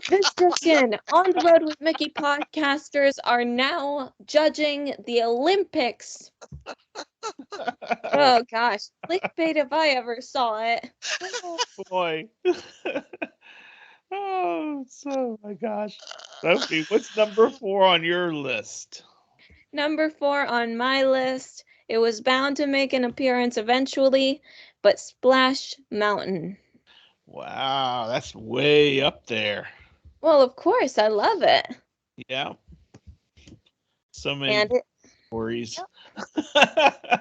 A: This just in, On the Road with Mickey podcasters are now judging the Olympics. Oh gosh, clickbait if I ever saw it.
B: Oh boy. Oh my gosh. Sophie, what's number 4 on your list?
A: Number 4 on my list. It was bound to make an appearance eventually, but Splash Mountain.
B: Wow, that's way up there.
A: Well, of course, I love it.
B: Yeah. So many
A: And
B: stories.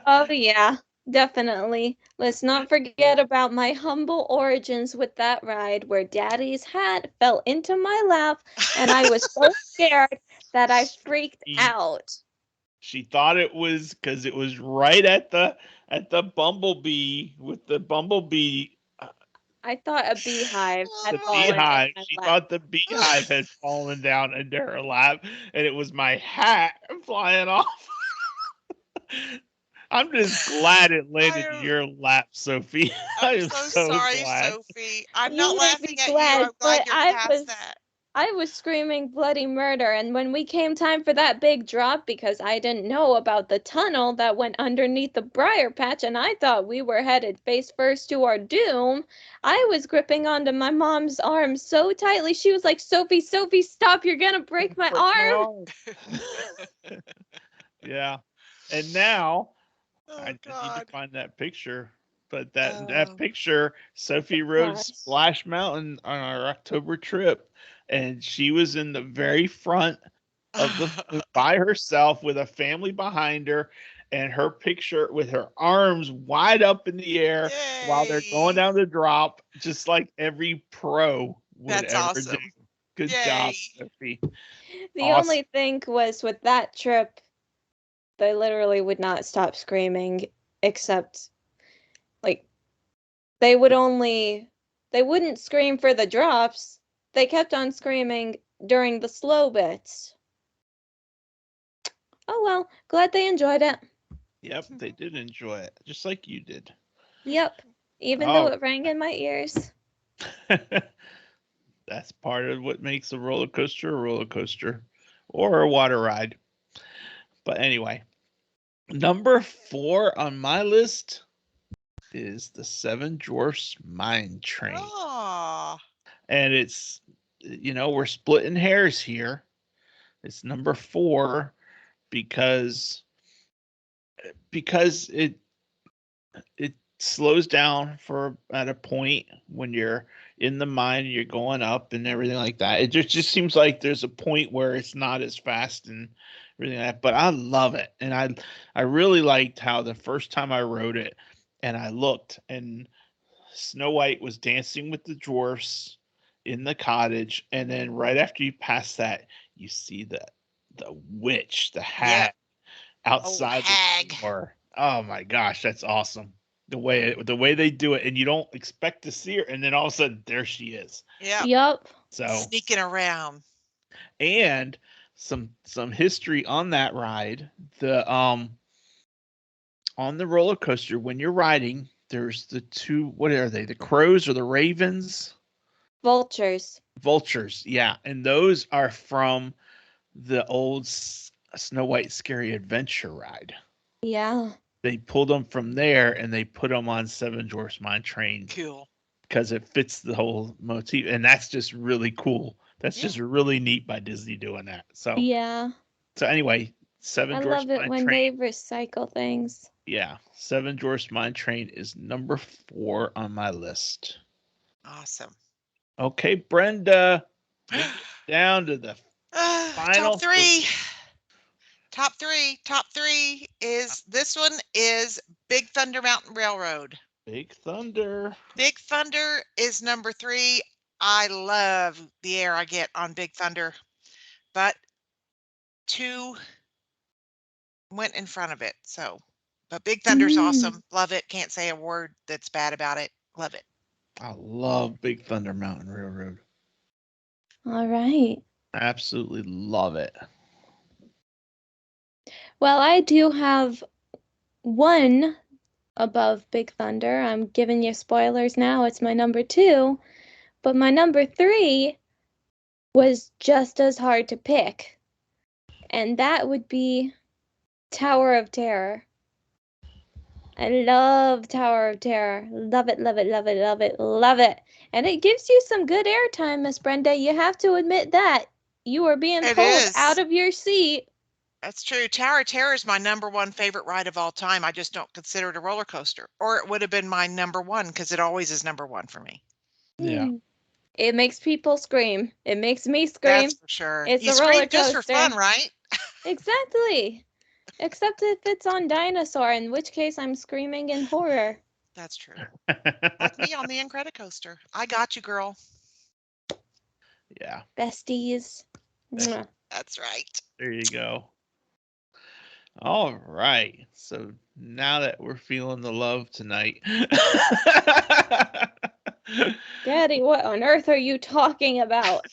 A: oh yeah, definitely. Let's not forget about my humble origins with that ride where Daddy's hat fell into my lap and I was so scared that I freaked out.
B: She thought it was because it was right at the bumblebee with the bumblebee.
A: I thought a beehive had
B: The
A: fallen in
B: beehive.
A: my
B: She
A: lap.
B: thought the beehive had fallen down into her lap, and it was my hat flying off. I'm just glad it landed in
C: I'm
B: your lap, Sophie. I am
C: so
B: so
C: sorry,
B: glad.
C: Sophie. I'm
A: You
C: not
A: may
C: laughing
A: be
C: at you.
A: glad,
C: I'm glad
A: but
C: you're past that.
A: I was screaming bloody murder, and when we came time for that big drop, because I didn't know about the tunnel that went underneath the briar patch, and I thought we were headed face first to our doom, I was gripping onto my mom's arm so tightly. She was like, Sophie, Sophie, stop, you're gonna break my arm.
B: Yeah. And now
C: Oh
B: I need to
C: God.
B: find that picture. But that
C: Oh,
B: picture, Sophie rode
A: Gosh.
B: Splash Mountain on our October trip, and she was in the very front of the by herself with a family behind her, and her picture with her arms wide up in the air while they're going
C: yay.
B: down the drop, just like every pro would
C: That's
B: ever do.
C: awesome.
B: Good job,
C: Yay.
B: Sophie.
A: The
B: Awesome.
A: only thing was with that trip, they literally would not stop screaming, except, like, they wouldn't scream for the drops. They kept on screaming during the slow bits. Oh well, glad they enjoyed it.
B: Yep, they did enjoy it, just like you did.
A: Yep, even though
B: Oh,
A: it rang in my ears.
B: that's part of what makes a roller coaster or a water ride. But anyway, number 4 on my list is the Seven Dwarfs Mine Train.
C: Oh,
B: And it's, we're splitting hairs here. It's number 4 because it slows down for at a point when you're in the mine and you're going up and everything like that. It just seems like there's a point where it's not as fast and everything like that. But I love it. And I really liked how the first time I rode it and I looked and Snow White was dancing with the dwarfs in the cottage, and then right after you pass that, you see the witch, the
C: yep.
B: hag
C: Old
B: outside the
C: hag.
B: door. Oh my gosh, that's awesome. The way they do it, and you don't expect to see her, and then all of a sudden there she is.
C: Yep.
A: Yup.
B: So,
C: Sneaking around.
B: and some history on that ride. The on the roller coaster when you're riding, there's the two, what are they? The crows or the ravens?
A: Vultures.
B: Vultures, yeah. And those are from the old Snow White Scary Adventure ride.
A: Yeah.
B: They pulled them from there and they put them on Seven Dwarfs Mine Train
C: Cool.
B: because it fits the whole motif. And that's just really cool. That's
C: Yeah.
B: just really neat by Disney doing that. So,
A: Yeah.
B: anyway, Seven
A: I
B: Dwarfs
A: love it
B: Mine
A: when
B: Train.
A: they recycle things.
B: Yeah, Seven Dwarfs Mine Train is number 4 on my list.
C: Awesome.
B: Okay, Brenda, we're getting down to the final
C: Top three. Top three is this one is Big Thunder Mountain Railroad.
B: Big Thunder.
C: Big Thunder is number 3. I love the air I get on Big Thunder, but 2 went in front of it. So, but Big Thunder's awesome. Love it. Can't say a word that's bad about it. Love it.
B: I love Big Thunder Mountain Railroad.
A: All right.
B: Absolutely love it.
A: Well, I do have one above Big Thunder. I'm giving you spoilers now. It's my number 2. But my number 3 was just as hard to pick. And that would be Tower of Terror. I love Tower of Terror. Love it, love it, love it, love it, love it. And it gives you some good airtime, Miss Brenda. You have to admit that. You are being
C: It
A: pulled
C: is.
A: out of your seat.
C: That's true. Tower of Terror is my number 1 favorite ride of all time. I just don't consider it a roller coaster. Or it would have been my number 1 because it always is number 1 for me.
B: Yeah.
A: It makes people scream. It makes me scream.
C: That's for sure.
A: It's
C: You
A: a roller
C: scream just
A: coaster.
C: for fun, right?
A: Exactly. Except if it's on Dinosaur, in which case I'm screaming in horror.
C: That's true. Like me on the Incredi Coaster. I got you, girl.
B: Yeah.
A: Besties. Mwah.
C: That's right.
B: There you go. All right. So now that we're feeling the love tonight.
A: Daddy, what on earth are you talking about?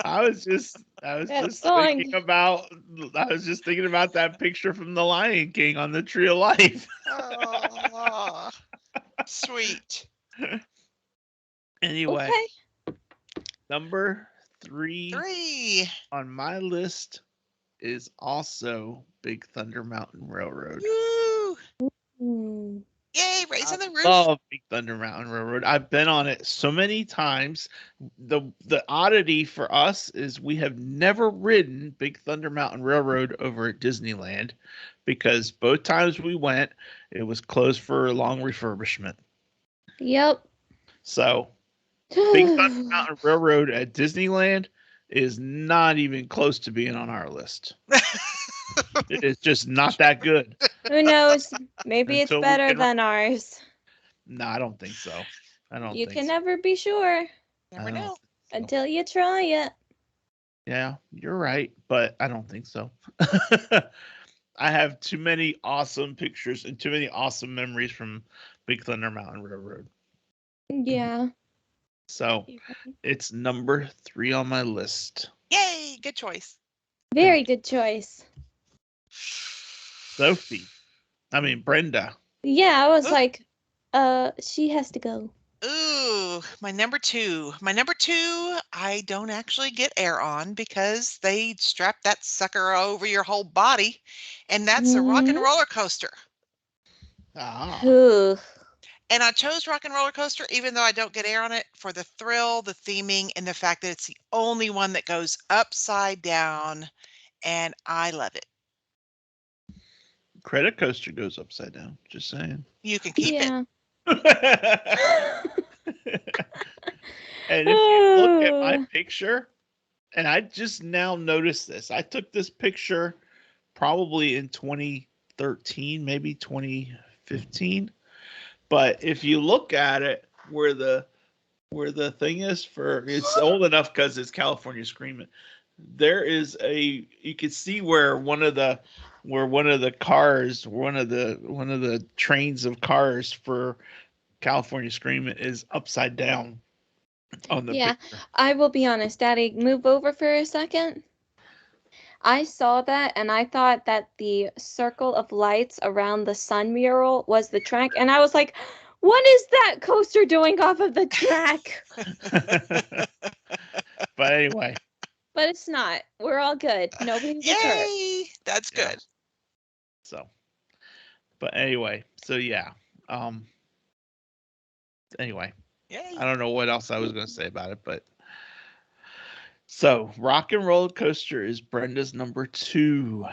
B: I was just I was
A: That
B: just
A: song.
B: thinking about that picture from The Lion King on the Tree of Life.
C: Oh, sweet.
B: Anyway,
A: Okay.
B: number 3
C: 3.
B: on my list is also Big Thunder Mountain Railroad.
C: Woo!
A: Hmm.
C: Yay, raising the roof.
B: Love Big Thunder Mountain Railroad. I've been on it so many times. The oddity for us is we have never ridden Big Thunder Mountain Railroad over at Disneyland because both times we went, it was closed for a long refurbishment.
A: Yep.
B: So Big Thunder Mountain Railroad at Disneyland is not even close to being on our list. It is just not that good.
A: Who knows? Maybe it's
B: Until we
A: better
B: can-
A: than ours.
B: No, I don't think so.
A: You can never be sure
C: Never know.
A: until you try it.
B: Yeah, you're right, but I don't think so. I have too many awesome pictures and too many awesome memories from Big Thunder Mountain Railroad.
A: Yeah.
B: So it's number 3 on my list.
C: Yay, good choice.
A: Very good choice.
B: Brenda.
A: Yeah, I was
C: Ooh.
A: like, she has to go.
C: Ooh, my number 2. My number 2, I don't actually get air on because they strap that sucker over your whole body, and that's a rock and roller coaster.
A: Ooh.
C: And I chose rock and roller coaster even though I don't get air on it for the thrill, the theming, and the fact that it's the only one that goes upside down, and I love it.
B: Incredi Coaster goes upside down. Just saying.
C: You can keep it.
B: And if you look at my picture, and I just now noticed this. I took this picture probably in 2013, maybe 2015. But if you look at it, where the thing is for, it's old enough because it's California Screaming. There is you can see where one of the trains of cars for California Screaming is upside down on the picture.
A: I will be honest, Daddy, move over for a second. I saw that and I thought that the circle of lights around the sun mural was the track, and I was like, what is that coaster doing off of the track?
B: But anyway.
A: But it's not. We're all good. Nobody gets hurt.
C: Yay! That's good.
B: So, but anyway, so yeah. Anyway,
C: Yay.
B: I don't know what else I was going to say about it, but so Rock and Roller Coaster is Brenda's number 2.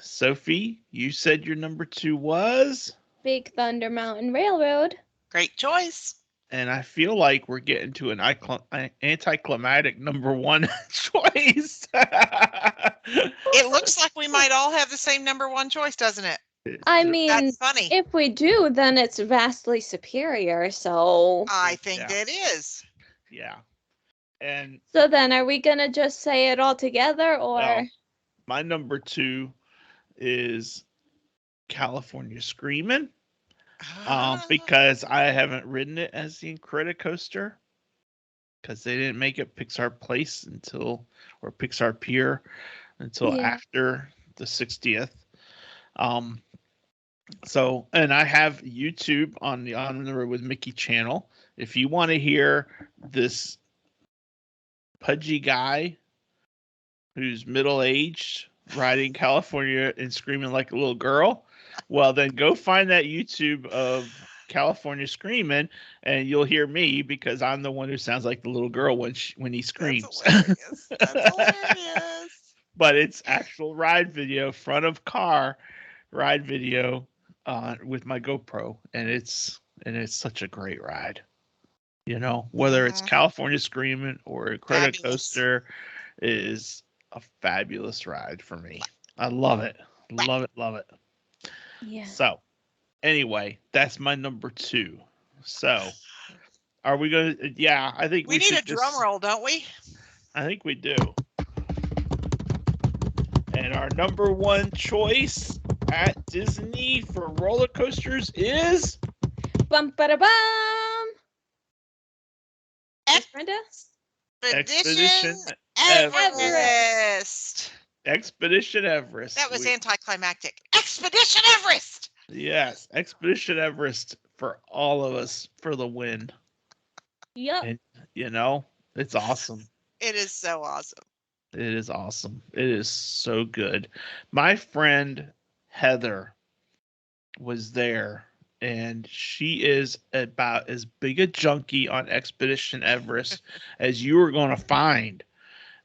B: Sophie, you said your number 2 was
A: Big Thunder Mountain Railroad.
C: Great choice.
B: And I feel like we're getting to an anticlimactic number 1 choice.
C: It looks like we might all have the same number 1 choice, doesn't it?
A: I mean,
C: that's funny.
A: If we do, then it's vastly superior. So
C: I think that is.
B: Yeah. And
A: so then, are we gonna just say it all together, or?
B: Well, my number 2 is California Screaming. Because I haven't ridden it as the Incredi Coaster because they didn't make it Pixar Place or Pixar Pier until after the 60th. So, and I have YouTube on the On the Road with Mickey channel. If you want to hear this pudgy guy who's middle-aged riding California and screaming like a little girl, well, then go find that YouTube of California Screaming, and you'll hear me because I'm the one who sounds like the little girl when he screams.
C: That's hilarious.
B: But it's actual ride video, front of car ride video with my GoPro, and it's such a great ride. You know, whether it's California Screaming or Incredi Coaster, is a fabulous ride for me. I love it. Love it. Love it.
A: Yeah.
B: So, anyway, that's my number 2. So, are we going to? Yeah, I think
C: we need a drum roll, don't we?
B: I think we do. And our number 1 choice at Disney for roller coasters is
A: Bum ba da bum. Brenda?
C: Expedition Everest.
B: Expedition Everest.
C: That was anticlimactic. Expedition Everest.
B: Yes, Expedition Everest for all of us for the win.
A: Yep.
B: And it's awesome.
C: It is so awesome.
B: It is awesome. It is so good. My friend Heather was there, and she is about as big a junkie on Expedition Everest as you are going to find.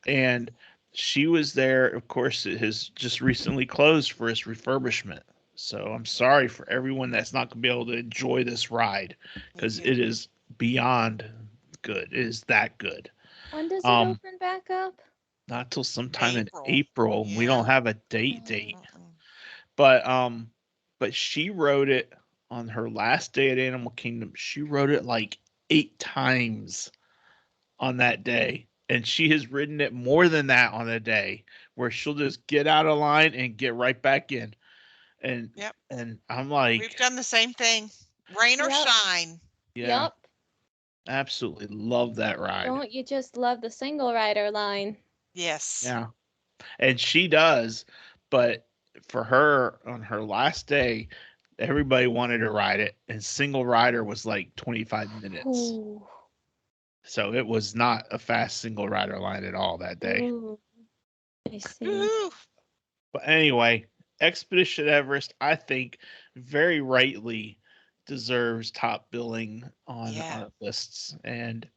B: And she was there. Of course, it has just recently closed for its refurbishment. So I'm sorry for everyone that's not going to be able to enjoy this ride because it is beyond good. It is that good.
A: When does it open back up?
B: Not till sometime in
C: April.
B: April.
C: Yeah.
B: We don't have a date. But she wrote it on her last day at Animal Kingdom. She wrote it like 8 times on that day. And she has ridden it more than that on a day where she'll just get out of line and get right back in. And and I'm like,
C: we've done the same thing. Rain or shine.
B: Yeah. Yep. Absolutely love that ride.
A: Don't you just love the single rider line?
C: Yes.
B: Yeah. And she does, but for her on her last day, everybody wanted to ride it, and single rider was like 25 minutes.
A: Ooh.
B: So it was not a fast single rider line at all that day.
A: Ooh. I see.
C: Ooh.
B: But anyway, Expedition Everest, I think, very rightly deserves top billing on our lists, and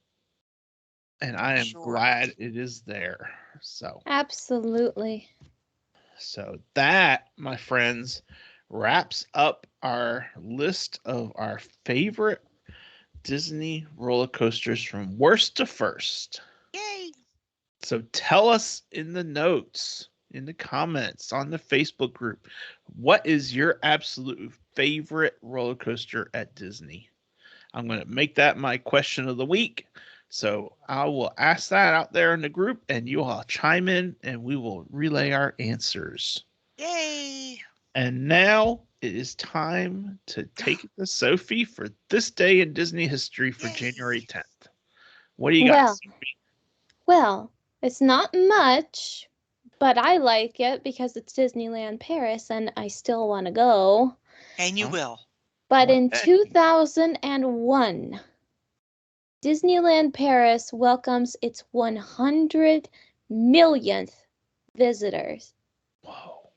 B: I am glad it is there. So
A: absolutely.
B: So that, my friends, wraps up our list of our favorite Disney roller coasters from worst to first.
C: Yay!
B: So tell us in the notes, in the comments on the Facebook group, what is your absolute favorite roller coaster at Disney? I'm going to make that my question of the week. So I will ask that out there in the group, and you all chime in, and we will relay our answers.
C: Yay!
B: And now it is time to take it to Sophie for this day in Disney history for January 10th. What do you got, Sophie?
A: Well, it's not much, but I like it because it's Disneyland Paris and I still want to go.
C: And you will.
A: But in 2001, Disneyland Paris welcomes its 100 millionth visitors.
B: Whoa.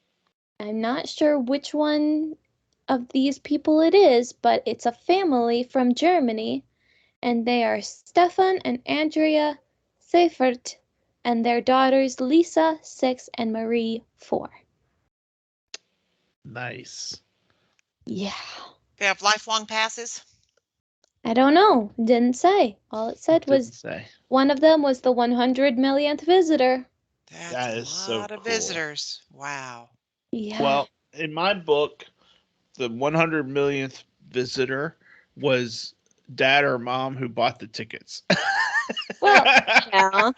A: I'm not sure which one of these people it is, but it's a family from Germany, and they are Stefan and Andrea Seifert, and their daughters Lisa, 6, and Marie, 4.
B: Nice.
A: Yeah.
C: They have lifelong passes?
A: I don't know. Didn't say. All it said was one of them was the 100 millionth visitor.
C: That's a lot of visitors. Wow.
A: Yeah.
B: Well, in my book, the 100 millionth visitor was dad or mom who bought the tickets.
A: Well, yeah.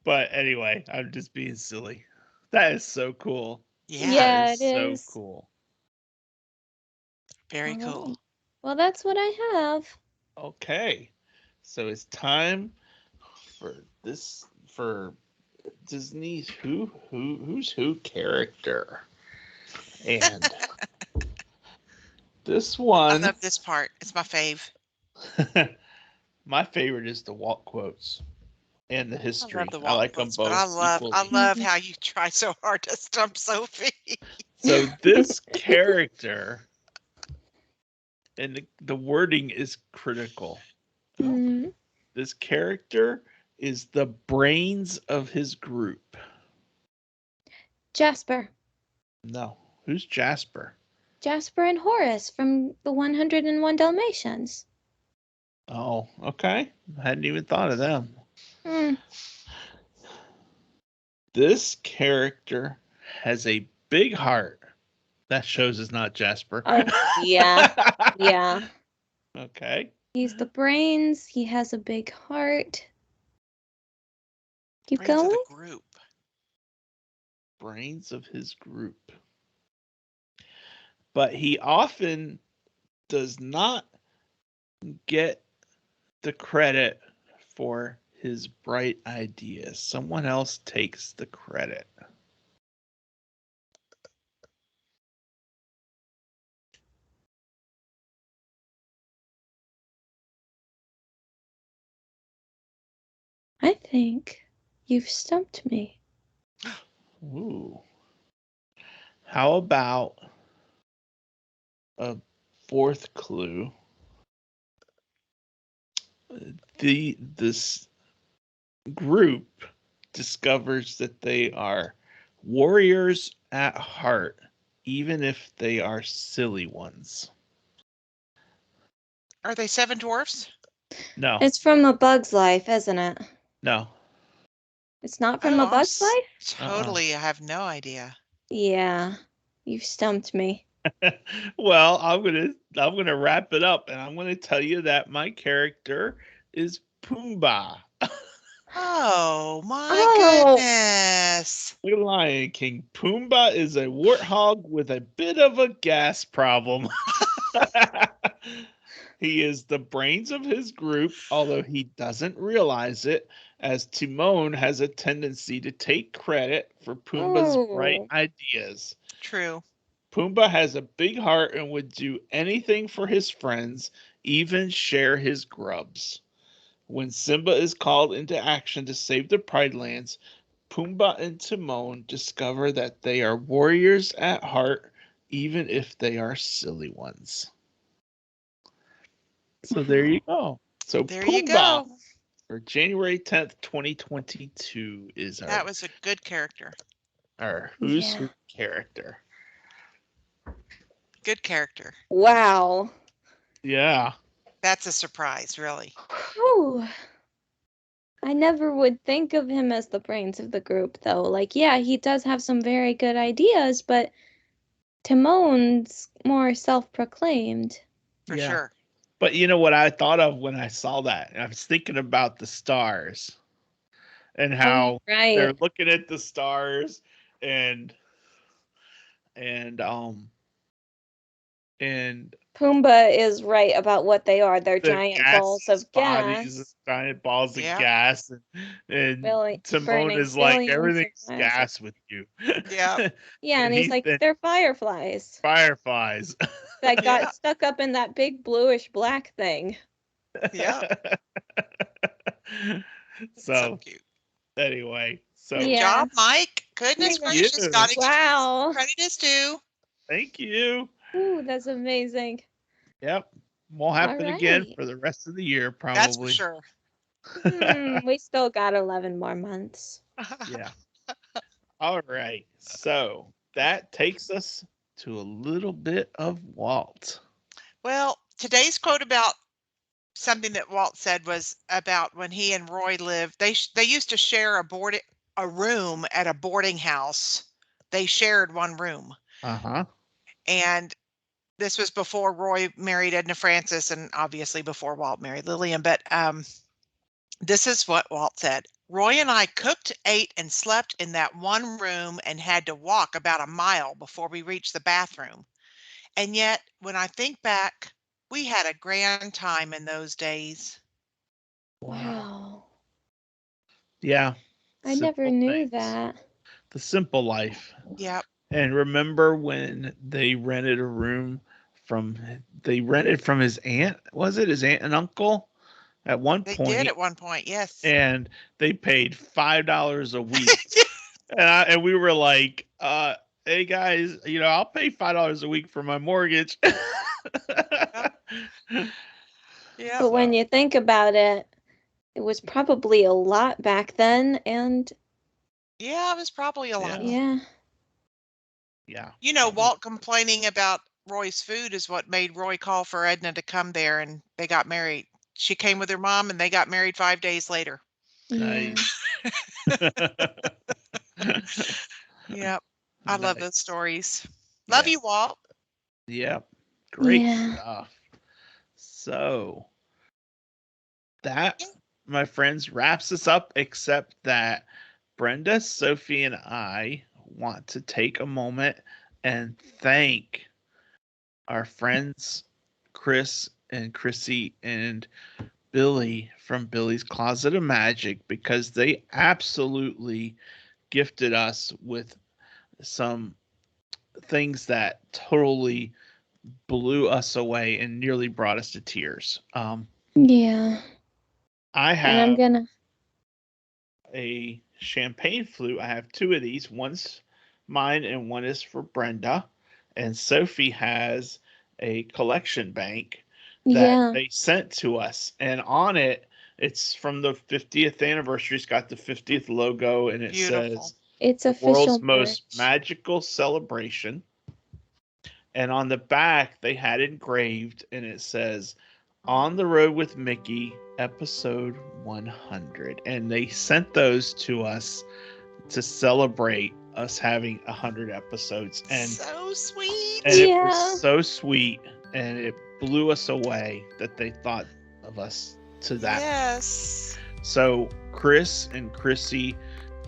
B: But anyway, I'm just being silly. That is so cool.
A: Yeah, it
B: is. So cool.
C: Very cool.
A: Well, that's what I have.
B: Okay. So it's time for Disney's who's who character. And this one,
C: I love this part. It's my fave.
B: My favorite is the Walt quotes and the history. I like them both.
C: I love how you try so hard to stump Sophie.
B: So this character, and the wording is critical.
A: Mm-hmm.
B: This character is the brains of his group.
A: Jasper.
B: No. Who's Jasper?
A: Jasper and Horace from the 101 Dalmatians.
B: Oh, okay. I hadn't even thought of them. This character has a big heart. That shows it's not Jasper.
A: Yeah. Yeah.
B: Okay.
A: He's the brains. He has a big heart. Keep
C: brains
A: going.
C: Of the group.
B: Brains of his group. But he often does not get the credit for his bright ideas. Someone else takes the credit.
A: I think you've stumped me.
B: Ooh. How about a fourth clue? This group discovers that they are warriors at heart, even if they are silly ones.
C: Are they 7 dwarfs?
B: No,
A: It's from A Bug's Life, isn't it?
B: no.
A: It's not from A Bug's Life?
C: Totally, I have no idea.
A: Yeah, you've stumped me.
B: Well, I'm gonna wrap it up, and I'm gonna tell you that my character is Pumbaa.
C: Oh my
A: Oh.
C: goodness.
B: The Lion King. Pumbaa is a warthog with a bit of a gas problem. He is the brains of his group, although he doesn't realize it, as Timon has a tendency to take credit for Pumbaa's bright
A: Oh.
B: ideas.
C: True.
B: Pumbaa has a big heart and would do anything for his friends, even share his grubs. When Simba is called into action to save the Pride Lands, Pumbaa and Timon discover that they are warriors at heart, even if they are silly ones. So there you go. So
C: There you
B: Pumbaa
C: go.
B: for January 10th, 2022 is
C: That was a good character.
B: our Who's
A: Yeah.
B: Who character.
C: Good character.
A: Wow.
B: Yeah.
C: That's a surprise, really.
A: Whew. I never would think of him as the brains of the group, though. Like, yeah, he does have some very good ideas, but Timon's more self-proclaimed.
C: For
B: Yeah.
C: sure.
B: But you know what I thought of when I saw that? I was thinking about the stars and how they're
A: Right.
B: looking at the stars and and um and
A: Pumbaa is right about what they are. They're
B: the
A: giant balls
B: gas
A: of
B: bodies,
A: gas,
B: giant balls of
C: Yeah.
B: gas, and Timon
A: burning
B: is like,
A: billions of
B: everything's
A: miles.
B: gas with you.
C: Yeah.
A: Yeah, and
B: And
A: he's
B: he's
A: like,
B: the
A: they're fireflies
B: fireflies.
A: that got
C: Yeah.
A: stuck up in that big bluish black thing.
C: Yeah. So
B: So
C: cute.
B: anyway,
C: Good
B: so
A: Yeah.
C: job, Mike. Goodness
B: thank
A: Yeah.
C: gracious.
B: you.
C: Gotta give
A: Wow.
C: credit is due.
B: Thank you.
A: Ooh, that's amazing.
B: Yep. Won't
A: All
B: happen again
A: right.
B: for the rest of the year,
C: That's for
B: probably.
C: sure.
A: We still got 11 more months.
B: Yeah. All right. So that takes us to a little bit of Walt.
C: Well, today's quote about something that Walt said was about when he and Roy lived. They used to share a room at a boarding house. They shared one room,
B: Uh-huh.
C: and this was before Roy married Edna Francis, and obviously before Walt married Lillian. But this is what Walt said: Roy and I cooked, ate, and slept in that one room, and had to walk about a mile before we reached the bathroom. And yet, when I think back, we had a grand time in those days.
A: Wow.
B: Yeah.
A: I never
B: Simple
A: knew
B: things.
A: that.
B: The simple life.
C: Yep.
B: And remember when they rented a room they rented from his aunt, was it his aunt and uncle at one
C: They did
B: point,
C: at one point, yes.
B: and they paid $5 a week. And we were like, hey guys, I'll pay $5 a week for my mortgage.
C: Yep.
A: But when you think about it, it was probably a lot back then, and
C: Yeah, it was probably a lot.
B: Yeah.
A: yeah.
B: Yeah.
C: You know, Walt complaining about Roy's food is what made Roy call for Edna to come there, and they got married. She came with her mom, and they got married 5 days later.
A: Yeah.
B: Nice.
C: Yep. I love those
B: Nice.
C: stories. Love
B: Yeah.
C: you, Walt.
B: Yep. Great
A: Yeah.
B: stuff. So that,
C: Yeah.
B: my friends, wraps us up, except that Brenda, Sophie, and I want to take a moment and thank our friends Chris and Chrissy and Billy from Billy's Closet of Magic because they absolutely gifted us with some things that totally blew us away and nearly brought us to tears.
A: Yeah.
B: I
A: And I'm
B: have
A: gonna.
B: a champagne flute. I have two of these. One's mine and one is for Brenda. And Sophie has a collection bank that
A: Yeah.
B: they sent to us. And on it, it's from the 50th anniversary. It's got the 50th logo and it
C: Beautiful.
B: says
A: It's
B: the
A: official
B: world's most
A: merch.
B: magical celebration. And on the back, they had engraved and it says, On the Road with Mickey, episode 100. And they sent those to us to celebrate us having 100 episodes. And
C: So sweet.
B: it
A: Yeah.
B: was so sweet. And it blew us away that they thought of us to that.
C: Yes.
B: So Chris and Chrissy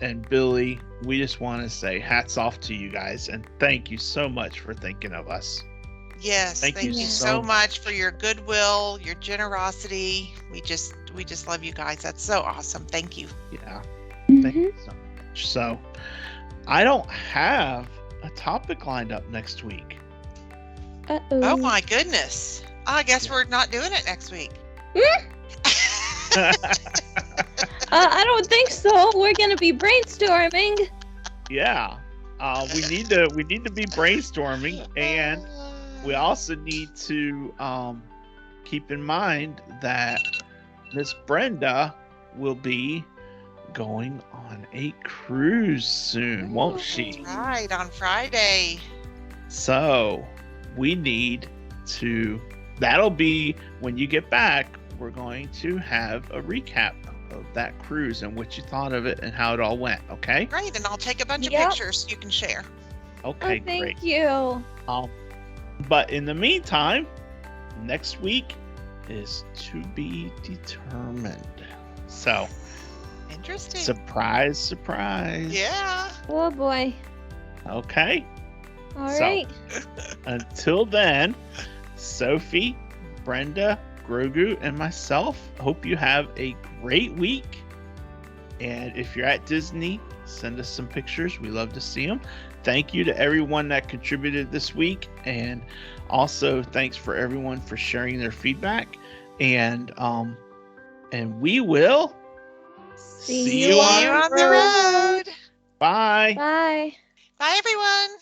B: and Billy, we just want to say hats off to you guys and thank you so much for thinking of us.
C: Yes.
B: Thank
C: Thank
B: you
C: you
B: so
C: so much for your goodwill, your generosity. We just love you guys. That's so awesome. Thank you.
B: Yeah.
A: Mm-hmm.
B: Thank you so much. So I don't have a topic lined up next week.
A: Uh-oh.
C: Oh my goodness. I guess we're not doing it next week.
A: I don't think so. We're gonna be brainstorming.
B: Yeah. We need to be brainstorming, and we also need to keep in mind that Miss Brenda will be going on a cruise soon, won't she?
C: Right, on Friday.
B: So we need to, that'll be when you get back, we're going to have a recap of that cruise and what you thought of it and how it all went, okay?
C: Great, and I'll take a bunch of
A: Yep.
C: pictures you can share.
B: Okay,
A: Oh, thank
B: great.
A: you.
B: But in the meantime, next week is to be determined. So,
C: Interesting.
B: surprise, surprise.
C: Yeah.
A: Oh boy.
B: Okay.
A: All
B: So-
A: right.
B: Until then, Sophie, Brenda, Grogu, and myself hope you have a great week. And if you're at Disney, send us some pictures. We love to see them. Thank you to everyone that contributed this week. And also thanks for everyone for sharing their feedback. And we will see you
C: See you on the road.
B: Bye.
A: Bye.
C: Bye, everyone.